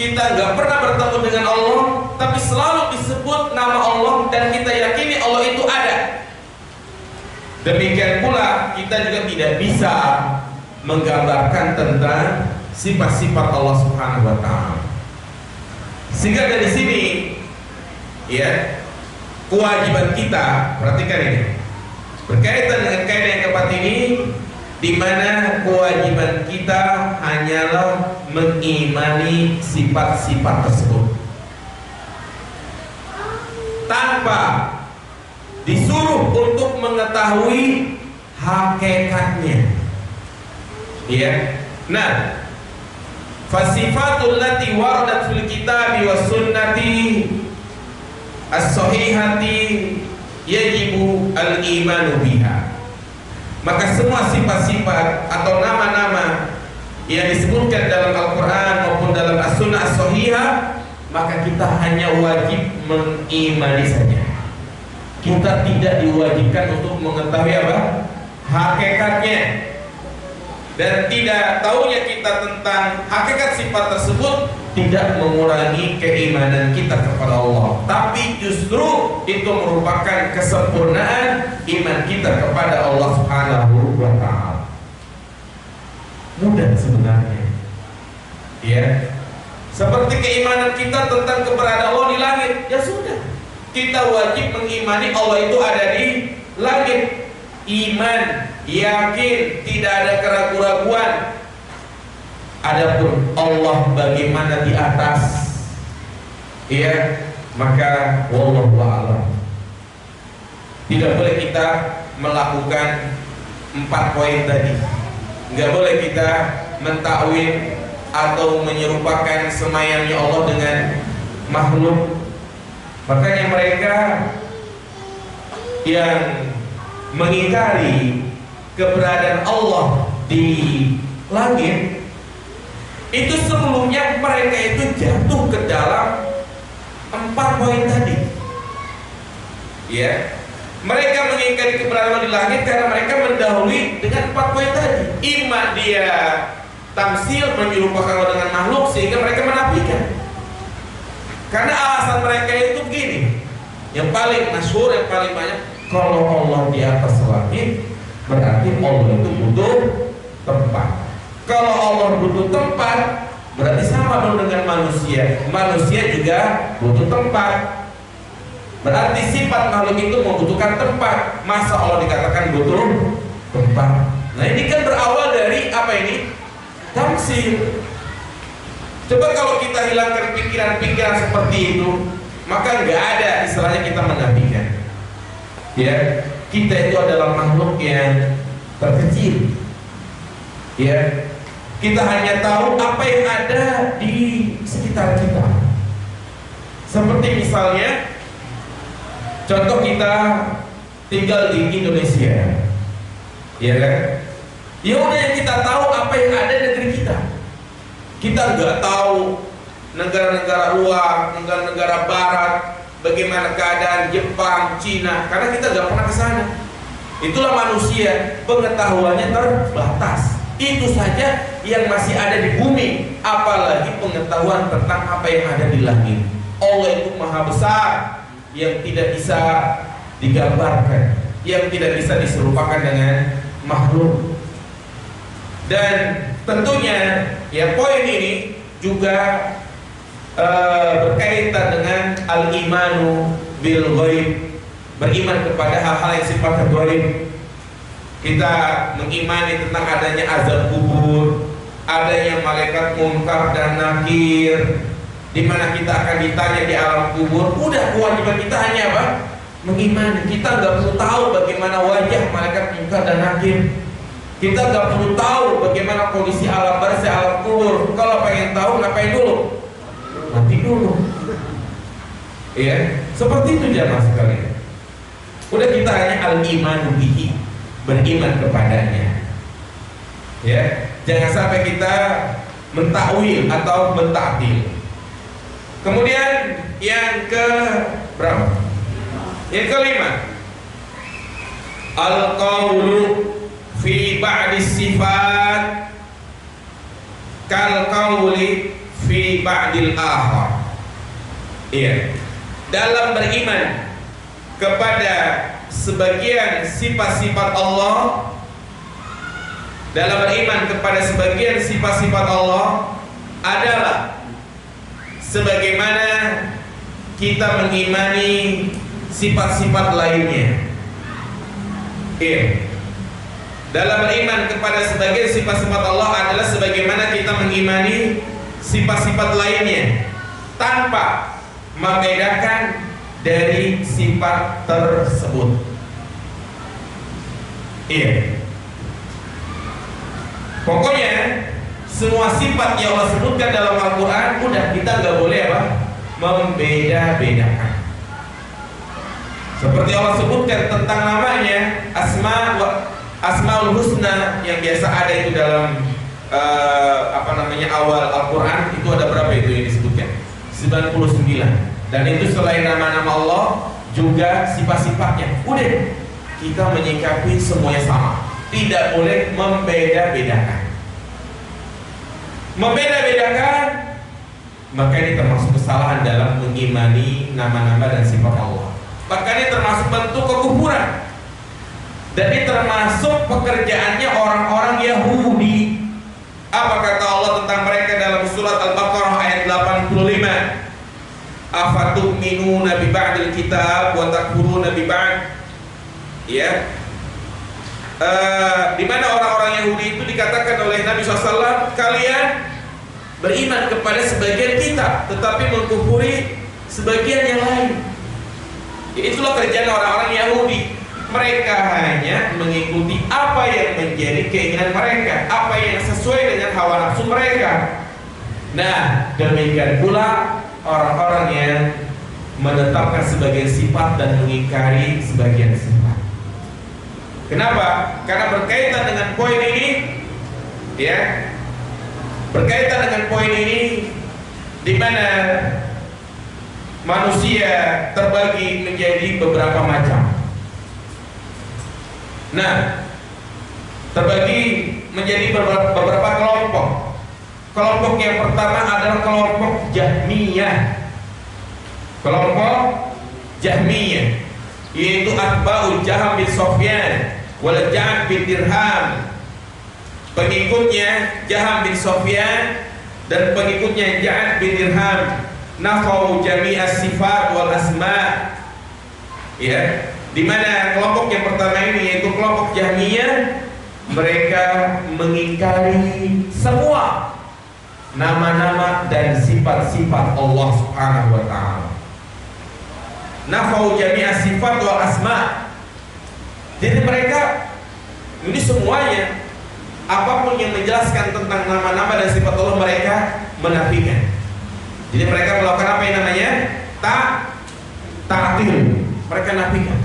kita nggak pernah bertemu dengan Allah, tapi selalu disebut nama Allah dan kita yakini Allah itu ada. Demikian pula kita juga tidak bisa menggambarkan tentang sifat-sifat Allah Subhanahu wa taala. Sehingga dari sini, ya, kewajiban kita, perhatikan ini, berkaitan dengan kaidah yang keempat ini, di mana kewajiban kita hanyalah mengimani sifat-sifat tersebut tanpa disuruh untuk mengetahui hakikatnya. Ya. Nah, fasifatul lati waradat fil kitabi was sunnati as-sahihati yajibu al-imanu biha. Maka semua sifat-sifat atau nama-nama yang disebutkan dalam Al-Quran maupun dalam As-Sunnah As-Sahihah, maka kita hanya wajib mengimani saja. Kita tidak diwajibkan untuk mengetahui apa? Hakikatnya. Dan tidak tahunya kita tentang hakikat sifat tersebut tidak mengurangi keimanan kita kepada Allah, tapi justru itu merupakan kesempurnaan iman kita kepada Allah Subhanahu wa taala. Mudah sebenarnya, ya, seperti keimanan kita tentang keberadaan Allah di langit, ya sudah, kita wajib mengimani Allah itu ada di langit. Iman, yakin, tidak ada keraguan-raguan. Adapun Allah bagaimana di atas, ya, maka wallahu a'lam. Tidak boleh kita melakukan 4 poin tadi. Nggak boleh kita mentakwil atau menyerupakan semayamnya Allah dengan makhluk. Makanya mereka yang mengingkari keberadaan Allah di langit, itu sebelumnya mereka itu jatuh ke dalam 4 poin tadi. Ya, mereka mengingkari keberadaan Allah di langit karena mereka mendahului dengan 4 poin tadi. Imma dia tamsil, menyerupakan Allah dengan makhluk, sehingga mereka menafikan. Karena alasan mereka itu begini, yang paling masyhur, yang paling banyak, kalau Allah di atas langit, berarti Allah itu butuh tempat. Kalau Allah butuh tempat, berarti sama dong dengan manusia. Manusia juga butuh tempat. Berarti sifat makhluk itu membutuhkan tempat. Masa Allah dikatakan butuh tempat? Nah, ini kan berawal dari apa ini? Tamsil. Coba kalau kita hilangkan pikiran-pikiran seperti itu, maka nggak ada istilahnya kita menafikan. Ya, kita itu adalah makhluk yang terkecil. Ya, kita hanya tahu apa yang ada di sekitar kita. Seperti misalnya, contoh kita tinggal di Indonesia, ya kan? Ya udah, yang kita tahu apa yang ada di negeri kita. Kita nggak tahu negara-negara luar, negara-negara barat, bagaimana keadaan Jepang, Cina, karena kita nggak pernah ke sana. Itulah manusia, pengetahuannya terbatas. Itu saja yang masih ada di bumi, apalagi pengetahuan tentang apa yang ada di langit. Allah itu maha besar, yang tidak bisa digambarkan, yang tidak bisa diserupakan dengan makhluk. Dan tentunya ya poin ini juga berkaitan dengan al-imanu bil ghaib, beriman kepada hal-hal yang sifatnya ghaib. Kita mengimani tentang adanya azab kubur, adanya malaikat munkar dan nakir, di mana kita akan ditanya di alam kubur. Udah, kewajiban kita hanya apa? Mengimani. Kita nggak perlu tahu bagaimana wajah malaikat munkar dan nakir. Kita nggak perlu tahu bagaimana kondisi alam barzah, alam kubur. Kalau pengen tahu, ngapain dulu? Mati dulu. Ya, seperti itu jamaah sekalian. Udah, kita hanya al-imanu bihi, beriman kepadanya. Ya, jangan sampai kita mentakwil atau mentaktil. Kemudian yang ke berapa? Yang kelima, al-qawlu fi ba'di sifat kal qawli fi ba'dil akhar. Iya, dalam beriman kepada sebagian sifat-sifat Allah, dalam beriman kepada sebagian sifat-sifat Allah adalah sebagaimana kita mengimani sifat-sifat lainnya. Iya, dalam beriman kepada sebagian sifat-sifat Allah adalah sebagaimana kita mengimani sifat-sifat lainnya, tanpa membedakan dari sifat tersebut. Iya, pokoknya semua sifat yang Allah sebutkan dalam Al-Quran, udah, kita nggak boleh apa? Membeda-bedakan. Seperti Allah sebutkan tentang namanya Asmaul Husna yang biasa ada itu dalam awal Al-Quran, itu ada berapa itu yang disebutkan? 99. Dan itu selain nama-nama Allah juga sifat-sifatnya. Udah, kita menyikapi semuanya sama, tidak boleh membeda-bedakan. Membeda-bedakan, maka ini termasuk kesalahan dalam mengimani nama-nama dan sifat Allah. Maka ini termasuk bentuk kekufuran. Dan ini termasuk pekerjaannya orang-orang Yahudi. Apa kata Allah tentang mereka dalam surat Al-Baqarah ayat 85? Afatu'minuna bi ba'dil kitab wa takfuruna bi ba'd. Ya. Di mana orang-orang Yahudi itu dikatakan oleh Nabi SAW, kalian beriman kepada sebagian kitab tetapi mengkufuri sebagian yang lain. Itulah kerjaan orang-orang Yahudi. Mereka hanya mengikuti apa yang menjadi keinginan mereka, apa yang sesuai dengan hawa nafsu mereka. Nah, demikian pula orang-orang yang menetapkan sebagian sifat dan mengingkari sebagian sifat. Kenapa? Karena berkaitan dengan poin ini, ya, berkaitan dengan poin ini, di mana manusia terbagi menjadi beberapa macam. Nah, terbagi menjadi beberapa kelompok. Kelompok yang pertama adalah kelompok Jahmiyah. Kelompok Jahmiyah, yaitu atba'ul Jaham bin Sofyan wal Ja'ad bin Dirham. Pengikutnya Jaham bin Sofyan dan pengikutnya Ja'ad bin Dirham nafau jami'as sifat wal asma'. Ya, di mana kelompok yang pertama ini yaitu kelompok Jahmiyah, mereka mengingkari semua nama-nama dan sifat-sifat Allah Subhanahu wa taala. Nafau jami'as sifat wal asma'. Jadi mereka ini semuanya, apapun yang menjelaskan tentang nama-nama dan sifat Allah, mereka menafikan. Jadi mereka melakukan apa yang namanya ta'til. Mereka nafikan.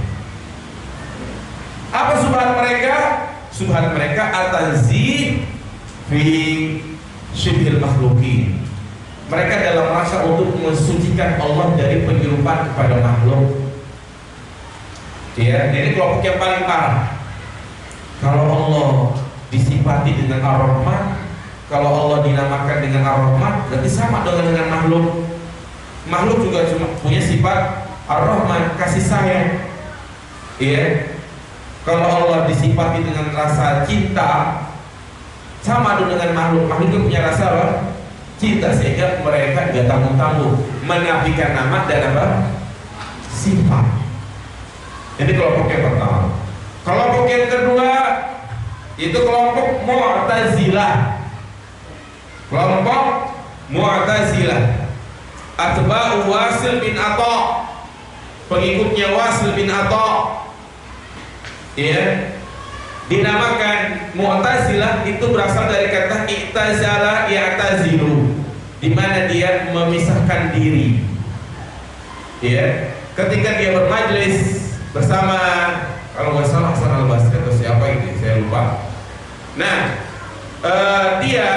Apa subhat mereka? Subhat mereka at-tanzih fi syibhil makhluqin. mereka dalam rangka untuk mensucikan Allah dari penyerupan kepada makhluk. Ya, ini kelompok yang paling parah. Kalau Allah disifati dengan Ar-Rahman, kalau Allah dinamakan dengan Ar-Rahman, berarti sama dengan makhluk. Makhluk juga cuma punya sifat Ar-Rahman, kasih sayang. Ya. Kalau Allah disifati dengan rasa cinta, sama dengan makhluk. Makhluk itu punya rasa apa? Cinta, sehingga mereka tidak tanggung-tanggung menafikan nama dan apa? Sifat. Ini kelompok yang pertama. Kelompok yang kedua itu kelompok Mu'tazilah. Kelompok Mu'tazilah, atba'u Wasil bin Atha, pengikutnya Wasil bin Atha. Ya. Dinamakan Mu'tazilah itu berasal dari kata i'tazala ya'tazilu, di mana dia memisahkan diri. Ya. Ketika dia bermajlis bersama, kalau nggak salah Hasan Al-Basri atau siapa ini, saya lupa. Nah, dia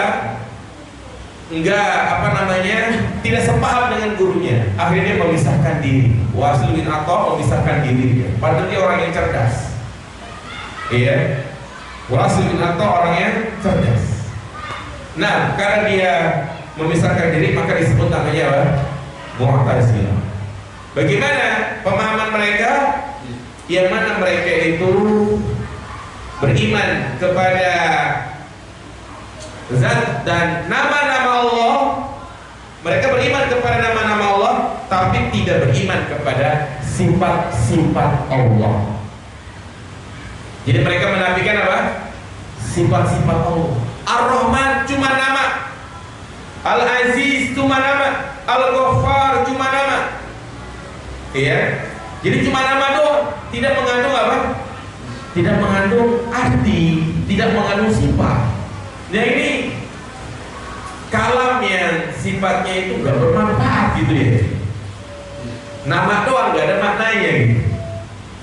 tidak sepaham dengan gurunya. Akhirnya memisahkan diri. Wasil bin Atha memisahkan diri. Padahal dia orang yang cerdas. Iya, Wasil bin Atha orang yang cerdas. Nah, karena dia memisahkan diri, maka disebut namanya apa? Mu'tazilah. Bagaimana pemahaman mereka? Yang mana mereka itu beriman kepada zat dan nama-nama Allah. Mereka beriman kepada nama-nama Allah, tapi tidak beriman kepada sifat-sifat Allah. Jadi mereka menafikan apa? Sifat-sifat Allah. Ar-Rahman cuma nama, Al-Aziz cuma nama, Al-Ghaffar cuma nama. Iya. Jadi cuma nama doang, tidak mengandung apa? Tidak mengandung arti, tidak mengandung sifat. Nah ini kalam yang sifatnya itu nggak bermanfaat gitu ya. Nama doang, nggak ada maknanya gitu.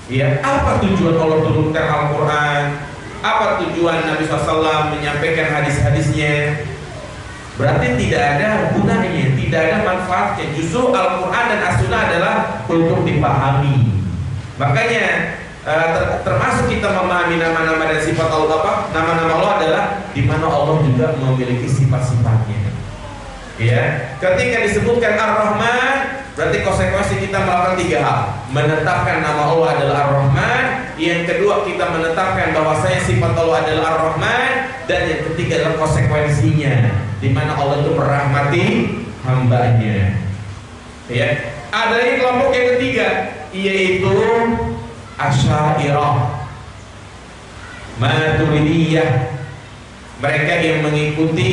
Ya, apa tujuan Allah turunkan Al-Quran? Apa tujuan Nabi SAW menyampaikan hadis-hadisnya? Berarti tidak ada gunanya, tidak ada manfaatnya. Justru Al-Quran dan As-Sunnah adalah untuk dipahami. Makanya termasuk kita memahami nama-nama dan sifat Allah apa? Nama-nama Allah adalah di mana Allah juga memiliki sifat-sifatnya. Ya, ketika disebutkan Ar-Rahman, berarti konsekuensi kita melakukan tiga hal. Menetapkan nama Allah adalah Ar-Rahman. Yang kedua, kita menetapkan bahwasanya sifat Allah adalah Ar-Rahman. Dan yang ketiga adalah konsekuensinya, di mana Allah itu merahmati hambanya. Ya, ada lagi kelompok yang ketiga, yaitu Asy'ariyah, Maturidiyah. Mereka yang mengikuti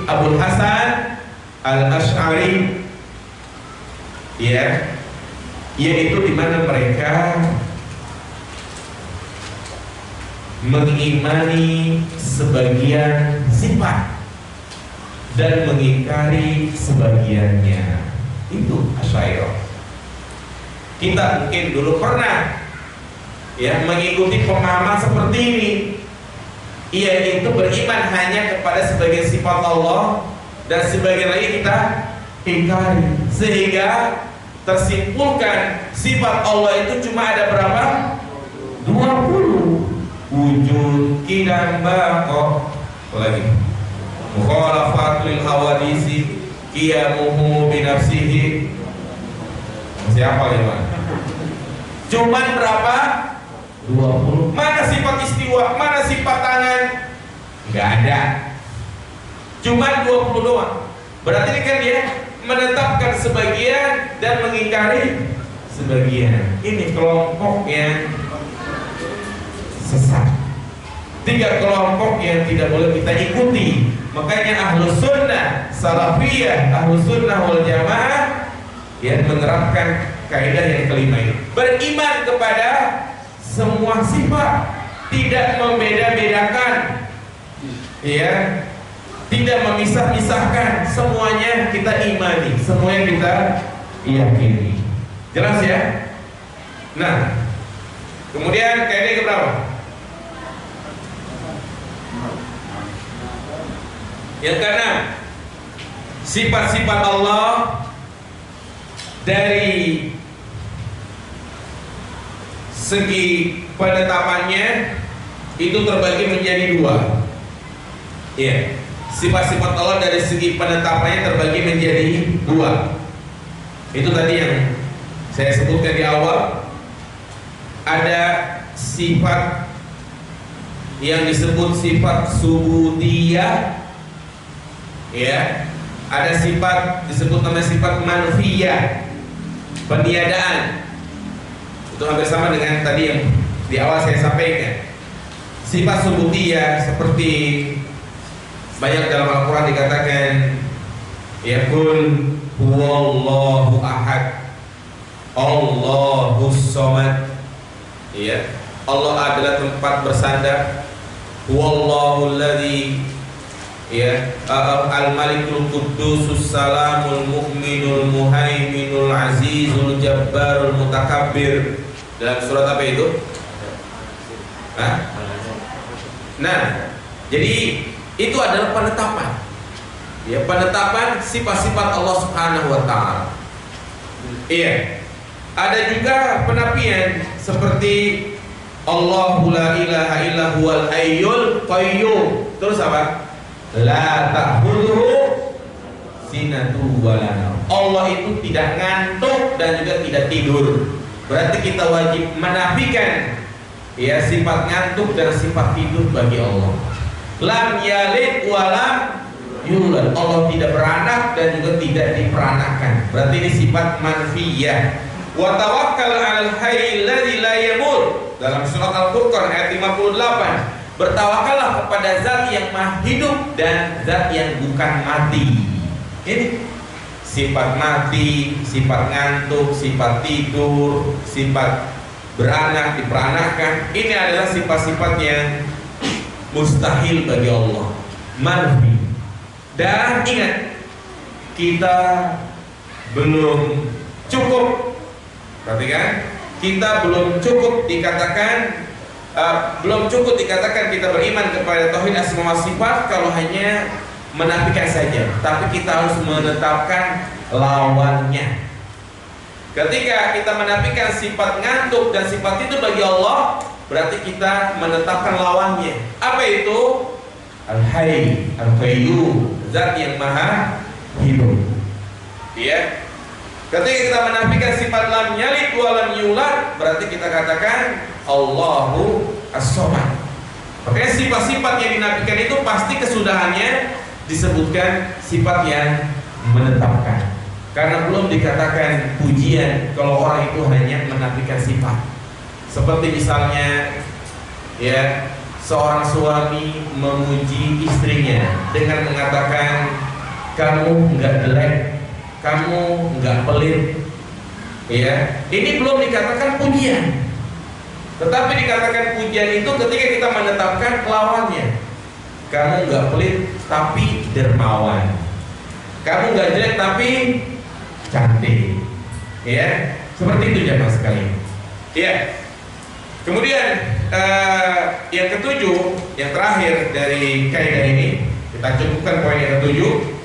Abul Hasan Al-Asy'ari, ya, yaitu di mana mereka mengimani sebagian sifat dan mengingkari sebagiannya. Itu Asy'ariyah. Kita mungkin dulu pernah ya mengikuti pemahaman seperti ini, yaitu beriman hanya kepada sebagian sifat Allah dan sebagian lagi kita ingkari, sehingga tersimpulkan sifat Allah itu cuma ada berapa? 20. Wujud, qidam, baqa, lagi mukhalafatul hawadisi, qiyamuhu binafsihi. Siapa ya, Pak? Cuman berapa? 20. Mana sifat istiwa? Mana sifat tangan? Enggak ada. Cuman 20 doang. Berarti ini kan dia menetapkan sebagian dan mengingkari sebagian. Ini kelompok yang sesat. 3 kelompok yang tidak boleh kita ikuti. Makanya Ahlus Sunnah Salafiyah, Ahlus Sunnah wal Jamaah yang menerapkan kaidah yang kelima ini, beriman kepada semua sifat, tidak membeda-bedakan, ya, tidak memisah-misahkan, semuanya kita imani, semuanya kita yakini. Jelas ya? Nah, kemudian kaidah keberapa? Yang keenam, sifat-sifat Allah dari segi penetapannya itu terbagi menjadi dua. Ya, sifat-sifat Allah dari segi penetapannya terbagi menjadi dua. Itu tadi yang saya sebutkan di awal. Ada sifat yang disebut sifat subutiyah, ya. Ada sifat disebut namanya sifat manfiyah, peniadaan. Itu hampir sama dengan tadi yang di awal saya sampaikan. Sifat subutiyah seperti banyak dalam Al-Quran dikatakan, ya qul huwallahu ahad, Allahus somad. Ya, Allah adalah tempat bersandar. Huwallahu alladzi, ya, al-malikul quddusus salamul mu'minul muhaiminul azizul jabbarul mutakabbir. Dalam surat apa itu? Hah? Nah, jadi itu adalah penetapan. Ya, penetapan sifat-sifat Allah Subhanahu wa taala. Iya. Ada juga penafian seperti Allahu la ilaha illa huwal hayyul qayyum. Terus apa? La ta'khudhuhu sinatu wa la naum. Allah itu tidak ngantuk dan juga tidak tidur. Berarti kita wajib menafikan, ya, sifat ngantuk dan sifat tidur bagi Allah. Lam yalid wa lam yulad. Allah tidak beranak dan juga tidak diperanakan. Berarti ini sifat manfiyah. Wa tawakkal 'alal hayyil ladzi la yamut. Dalam surat Al-Furqan ayat 58, bertawakallah kepada zat yang maha hidup dan zat yang bukan mati. Ini sifat mati, sifat ngantuk, sifat tidur, sifat beranak, diperanakan. Ini adalah sifat-sifat yang mustahil bagi Allah, manfi. Dan ingat, kita belum cukup. Perhatikan, kita belum cukup dikatakan kita beriman kepada tauhid asma wa sifat kalau hanya menafikan saja, tapi kita harus menetapkan lawannya. Ketika kita menafikan sifat ngantuk dan sifat itu bagi Allah, berarti kita menetapkan lawannya. Apa itu? Al-Hayy, Al-Qayyum, zat yang maha hidup. Ya. Ketika kita menafikan sifat lam yalid wa lam yulad, berarti kita katakan Allahu as-somad. Makanya sifat-sifat yang dinafikan itu pasti kesudahannya disebutkan sifat yang menetapkan. Karena belum dikatakan pujian kalau orang itu hanya menafikan sifat. Seperti misalnya, ya, seorang suami memuji istrinya dengan mengatakan kamu enggak jelek, kamu enggak pelit, ya. Ini belum dikatakan pujian. Tetapi dikatakan pujian itu ketika kita menetapkan lawannya. Kamu enggak pelit tapi dermawan. Kamu enggak jelek tapi cantik. Ya, seperti itu jemaah sekalian. Ya. Kemudian yang ketujuh, yang terakhir dari kaidah ini, kita cukupkan poin yang ketujuh.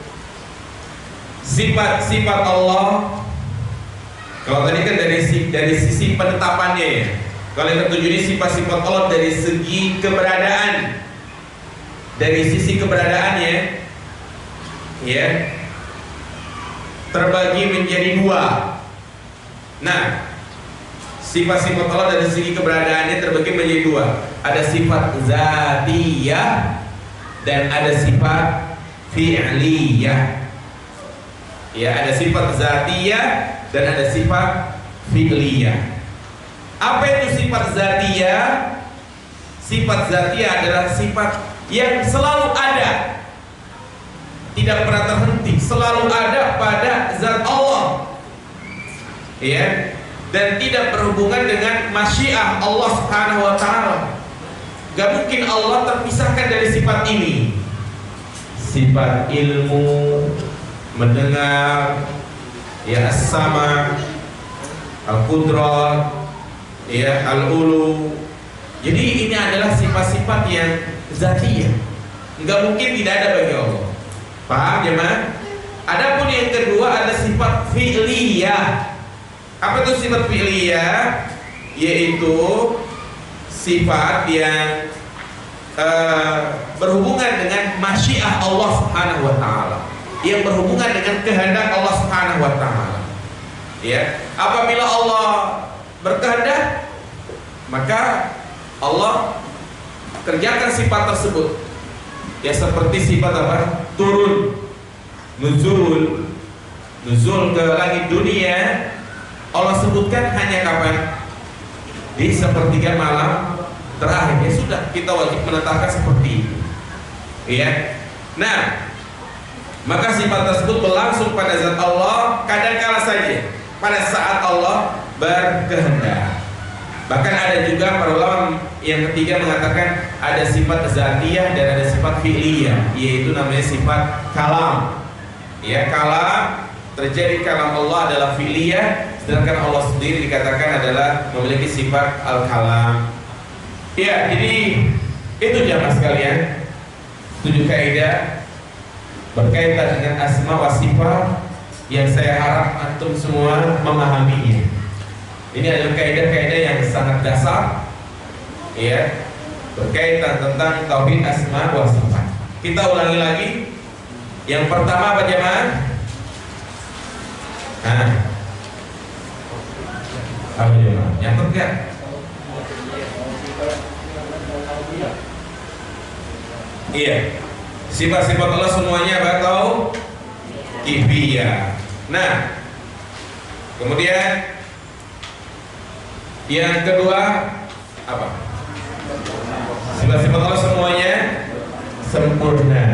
Sifat-sifat Allah, kalau tadi kan dari sisi penetapannya, ya. Kalau yang ketujuh ini sifat-sifat Allah dari segi keberadaan, dari sisi keberadaannya, ya, terbagi menjadi dua. Nah, sifat-sifat Allah dari segi keberadaannya terbagi menjadi dua. Ada sifat zatiyah dan ada sifat fi'liyah. Ya, ada sifat zatiyah dan ada sifat fi'liyah. Apa itu sifat zatiyah? Sifat zatiyah adalah sifat yang selalu ada, tidak pernah terhenti, selalu ada pada zat Allah, ya, dan tidak berhubungan dengan masyiah Allah Subhanahu wa taala. Gak mungkin Allah terpisahkan dari sifat ini. Sifat ilmu, mendengar, ya, as-sama, al-qudrat, ya, al-ulu. Jadi ini adalah sifat-sifat yang zatiyah, nggak mungkin tidak ada bagi Allah. Paham jemaah? Adapun yang kedua ada sifat fi'liyah. Apa itu sifat fi'liyah? Yaitu sifat yang berhubungan dengan masyiah Allah Subhanahu wa taala, yang berhubungan dengan kehendak Allah Subhanahu wa taala. Ya, apabila Allah berkehendak, maka Allah kerjakan sifat tersebut. Ya, seperti sifat apa? Turun, nuzul ke langit dunia. Allah sebutkan hanya kapan? Di sepertiga malam terakhir. Ya sudah, kita wajib menetapkan seperti itu. Ya. Nah, maka sifat tersebut berlangsung pada zat Allah kadangkala saja pada saat Allah berkehendak. Bahkan ada juga para ulama yang ketiga mengatakan ada sifat zatiyah dan ada sifat fi'liyah, yaitu namanya sifat kalam. Ya, kalam, terjadi kalam Allah adalah fi'liyah, sedangkan Allah sendiri dikatakan adalah memiliki sifat al-kalam. Ya, jadi itu jamaah sekalian 7 kaidah berkaitan dengan asma wa sifat yang saya harap antum semua memahaminya. Ini adalah kaidah-kaidah yang sangat dasar, ya, berkaitan tentang tauhid asma wa sifat. Kita ulangi lagi. Yang pertama apa jemaah? Apa jemaah? Yang ketiga. Iya. Sifat-sifat Allah semuanya apa tahu? Kifiyah. Nah, kemudian yang kedua apa? Sifat-sifat Allah semuanya sempurna.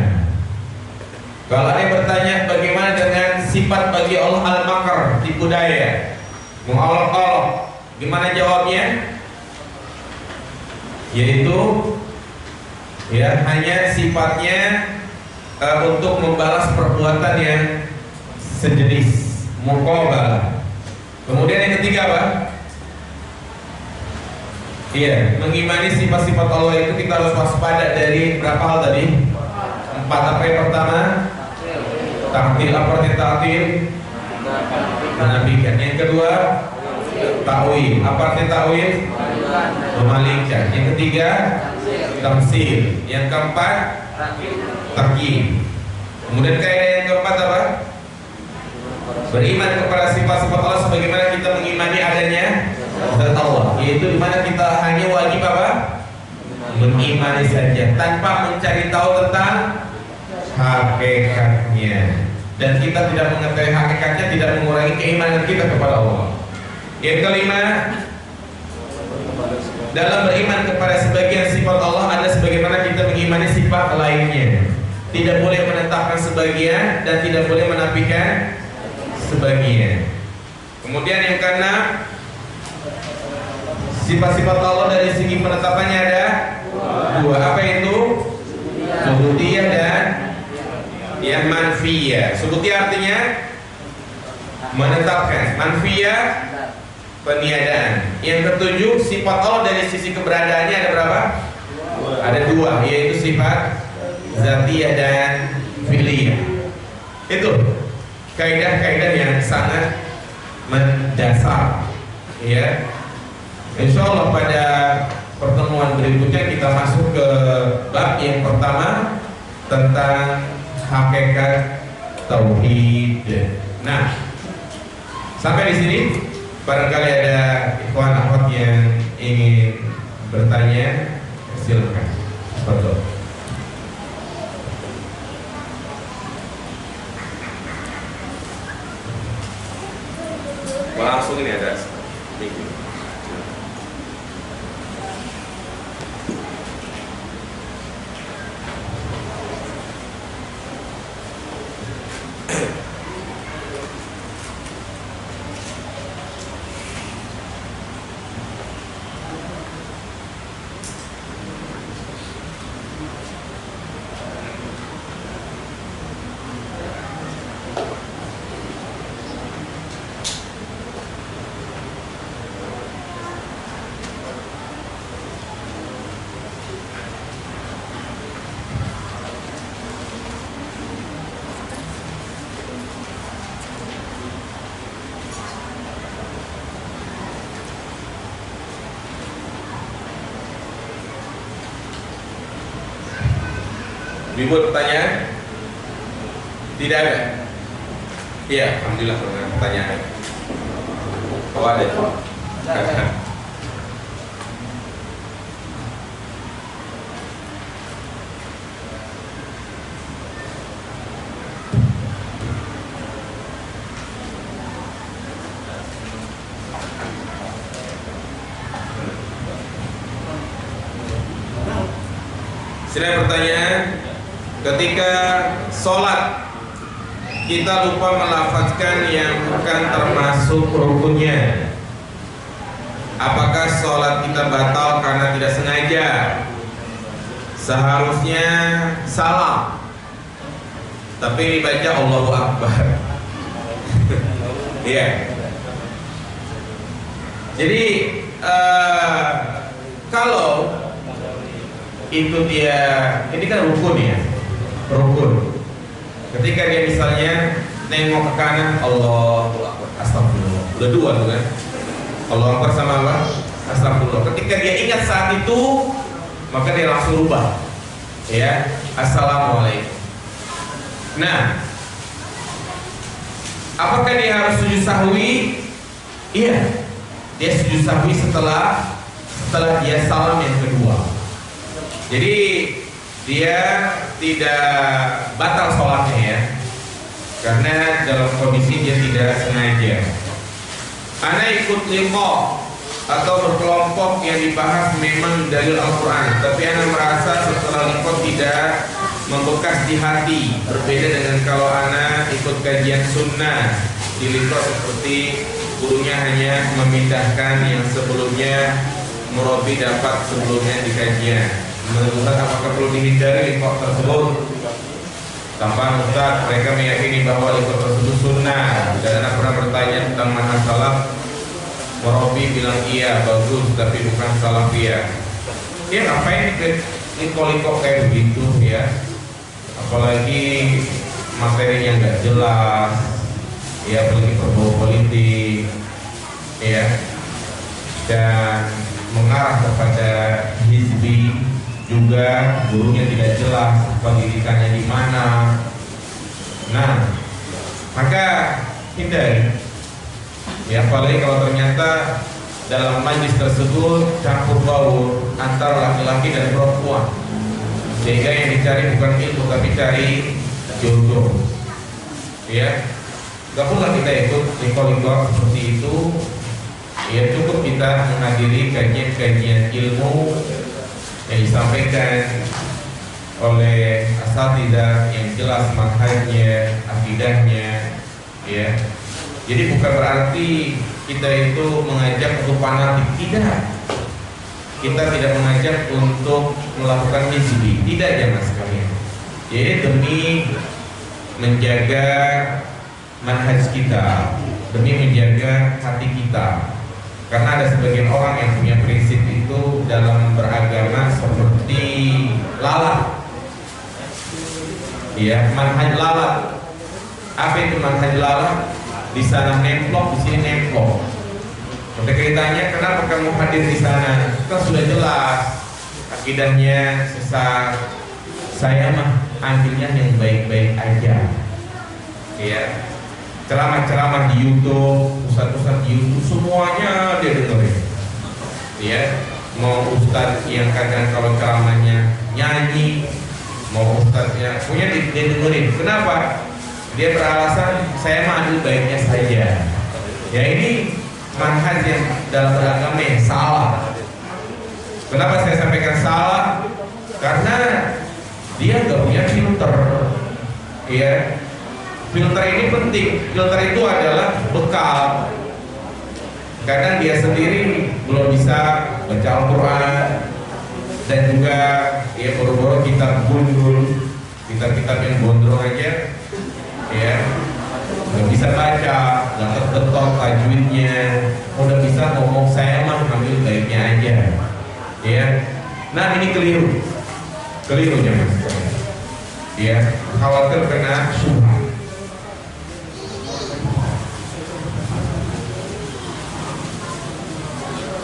Kalau ada yang bertanya bagaimana dengan sifat bagi Allah al-makar, tipu daya, mengolok-olok, gimana jawabnya? Yaitu ya hanya sifatnya untuk membalas perbuatan yang sejenis, muqabalah. Kemudian yang ketiga apa? Iya, mengimani sifat-sifat Allah itu kita harus waspada dari berapa hal tadi? 4. Apa yang pertama? Ta'til. Apa artinya ta'til? Menafikan. Yang kedua, ta'wil. Apa artinya ta'wil? Memalingkan. Yang ketiga, tamsil. Yang keempat, takyif. Kemudian kaidah yang keempat apa? Beriman kepada sifat-sifat Allah sebagaimana kita mengimani adanya zat Allah, yaitu dimana kita hanya wajib apa? Mengimani saja tanpa mencari tahu tentang hakikatnya, dan kita tidak mengetahui hakikatnya tidak mengurangi keimanan kita kepada Allah. Yang kelima, dalam beriman kepada sebagian sifat Allah ada sebagaimana kita mengimani sifat lainnya. Tidak boleh menetapkan sebagian dan tidak boleh menafikan sebagian. Kemudian yang keenam, sifat-sifat Allah dari segi penetapannya ada 2. Apa itu? Subutiyah dan yang manfiyah. Subutiyah artinya menetapkan, manfiyah peniadaan. Yang ketujuh, sifat Allah dari sisi keberadaannya ada berapa? Ada 2, yaitu sifat zatiyah dan fi'liyah. Itu kaidah-kaidah yang sangat mendasar, ya. Insyaallah pada pertemuan berikutnya kita masuk ke bab yang pertama tentang hakikat tauhid. Nah, sampai di sini barangkali ada ikhwan akhwat yang ingin bertanya, silakan. Betul. Langsung ini ada sedikit. Ibu pertanyaan? Tidak ada? Iya, alhamdulillah pertanyaan. Oh ada? Sila pertanyaan, ketika sholat kita lupa melafazkan yang bukan termasuk rukunnya, apakah sholat kita batal karena tidak sengaja? Seharusnya salam, tapi dibaca Allahu Akbar. Iya. Jadi kalau itu dia, ini kan rukun ya, rukun. Ketika dia misalnya nengok ke kanan, Allahu Akbar, astagfirullah, udah dua tuh kan, Allahu Akbar sama apa? Astagfirullah. Ketika dia ingat saat itu, maka dia langsung rubah, ya, assalamualaikum. Nah, apakah dia harus sujud sahwi? Iya, dia sujud sahwi setelah dia salam yang kedua. Jadi dia tidak batal sholatnya ya, karena dalam kondisi dia tidak sengaja. Ana ikut liqa atau berkelompok yang dibahas memang dalil Al-Quran, tapi ana merasa setelah liqa tidak membekas di hati. Berbeda dengan kalau ana ikut kajian sunnah di liqa, seperti gurunya hanya memindahkan yang sebelumnya murabi dapat sebelumnya di kajian. Menurut Ustaz, apakah perlu dihindari liqa tersebut? Tanpa Ustaz, mereka meyakini bahwa liqa tersebut sunnah. Dan anak pernah bertanya tentang manhaj salaf, murabi bilang iya, bagus, tapi bukan salafiyah. Ya ngapain liqa kayak begitu ya? Apalagi materinya nggak jelas, ya, apalagi berbau politik, ya, dan mengarah kepada hizbi. Juga gurunya tidak jelas pendidikannya di mana. Nah, maka hindari. Ya, apalagi kalau ternyata dalam majlis tersebut campur baur antara laki-laki dan perempuan, sehingga yang dicari bukan ilmu tapi cari jodoh. Ya, gak perlu kita ikut liqa-liqa seperti itu. Ya, cukup kita menghadiri kajian-kajian ilmu yang disampaikan oleh asatidzah yang jelas manhajnya, akidahnya, ya. Jadi bukan berarti kita itu mengajak untuk fanatik, tidak. Kita tidak mengajak untuk melakukan hizbi, tidak, jangan sekalian. Jadi demi menjaga manhaj kita, demi menjaga hati kita. Karena ada sebagian orang yang punya prinsip itu dalam beragama seperti lalat. Ya, manhaj lalat. Apa itu manhaj lalat? Di sana nemplok, di sini nemplok. Ketika ditanya kenapa kamu hadir di sana, kan sudah jelas akidahnya sesat. Saya mah ambilnya yang baik-baik aja. Ya. Ceramah-ceramah di YouTube, ustaz-ustaz di YouTube, semuanya dia dengerin. Ya, mau ustaz yang kadang kalau ceramahnya nyanyi, mau ustaznya punya dia dengerin. Kenapa? Dia beralasan saya mah ambil baiknya saja. Ya, ini manhaj yang dalam beragama yang salah. Kenapa saya sampaikan salah? Karena dia nggak punya filter. Ya. Filter ini penting. Filter itu adalah bekal. Kadang dia sendiri belum bisa baca Al-Quran, dan juga ya boro-boro kitab gundul, kitab-kitab yang gondrong aja, ya nggak bisa baca, nggak terdetok tajwidnya, udah bisa ngomong saya mah ambil baiknya aja, ya. Nah ini keliru Mas. Ya, khawatir kena syubhat.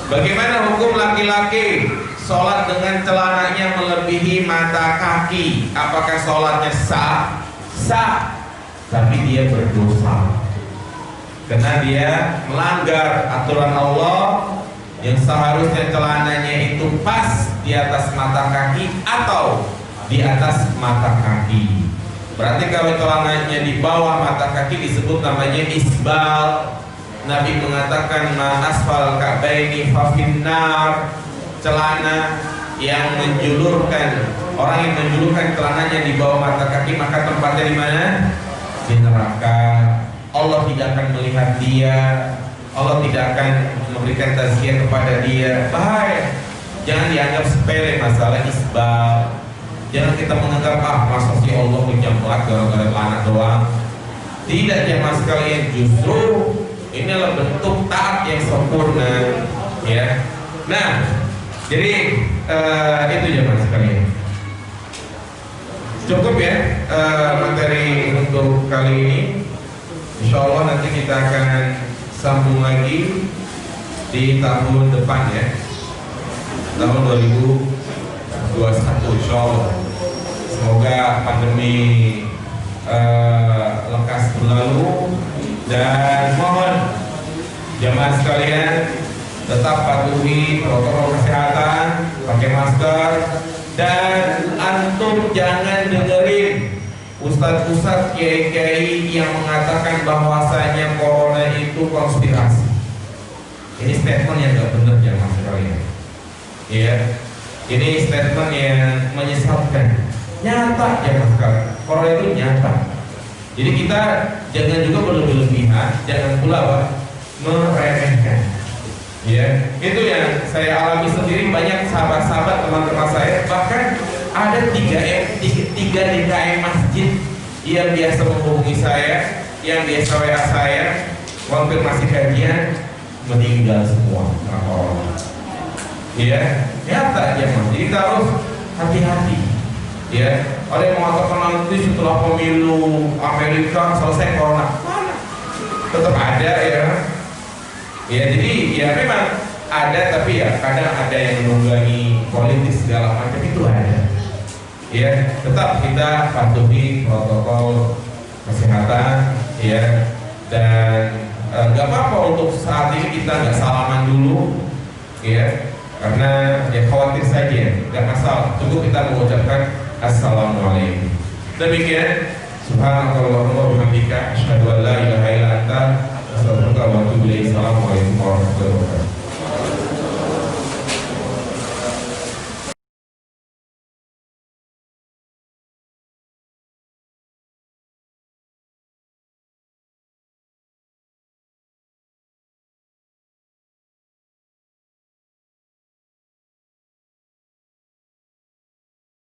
Bagaimana hukum laki-laki sholat dengan celananya melebihi mata kaki, apakah sholatnya sah? Sah, tapi dia berdosa karena dia melanggar aturan Allah yang seharusnya celananya itu pas di atas mata kaki atau di atas mata kaki. Berarti kalau celananya di bawah mata kaki disebut namanya isbal. Nabi mengatakan ma asfal ka'baini fa finnar. Celana yang menjulurkan, orang yang menjulurkan celananya di bawah mata kaki, maka tempatnya di mana? Di neraka. Allah tidak akan melihat dia, Allah tidak akan memberikan tazkiyah kepada dia. Bahaya. Jangan dianggap sepele masalah isbal. Jangan kita menganggap masa si Allah menjamlat gara-gara celana doang. Tidak, jemaah sekalian, justru inilah bentuk taat yang sempurna, ya. Nah, jadi itu jemaah sekalian. Cukup ya materi untuk kali ini. Insya Allah nanti kita akan sambung lagi di tahun depan ya, tahun 2021 Insya Allah. Semoga pandemi lekas berlalu dan mohon jemaah sekalian tetap patuhi protokol kesehatan, pakai masker, dan antum jangan dengerin ustadz-ustadz kiai-kiai yang mengatakan bahwasanya corona itu konspirasi. Ini statement yang gak benar jemaah sekalian. Ya, ini statement yang menyesatkan. Nyata jemaah sekalian, corona itu nyata. Jadi kita jangan juga berlebih-lebihan, jangan pula meremehkan. Ya, itu yang saya alami sendiri. Banyak sahabat-sahabat teman-teman saya, bahkan ada tiga DKM masjid yang biasa menghubungi saya, yang biasa WA saya, konfirmasi kajian, meninggal semua karena corona. Ya, nyata ya mas. Jadi kita harus hati-hati. Ya, ada yang mengatakan nanti setelah pemilu Amerika selesai corona, mana? Tetap ada ya. Ya, jadi ya memang ada, tapi ya kadang ada yang menunggangi politis segala macam, itu ada. Ya, tetap kita patuhi protokol kesehatan ya, dan nggak apa-apa untuk saat ini kita nggak salaman dulu ya, karena ya khawatir saja, nggak masalah, cukup kita mengucapkan assalamualaikum. Demikian, subhanallahumma wa bihamdika, asyhadu an la ilaha illa anta, astaghfiruka wa atubu ilaik. Assalamualaikum warahmatullahi wabarakatuh.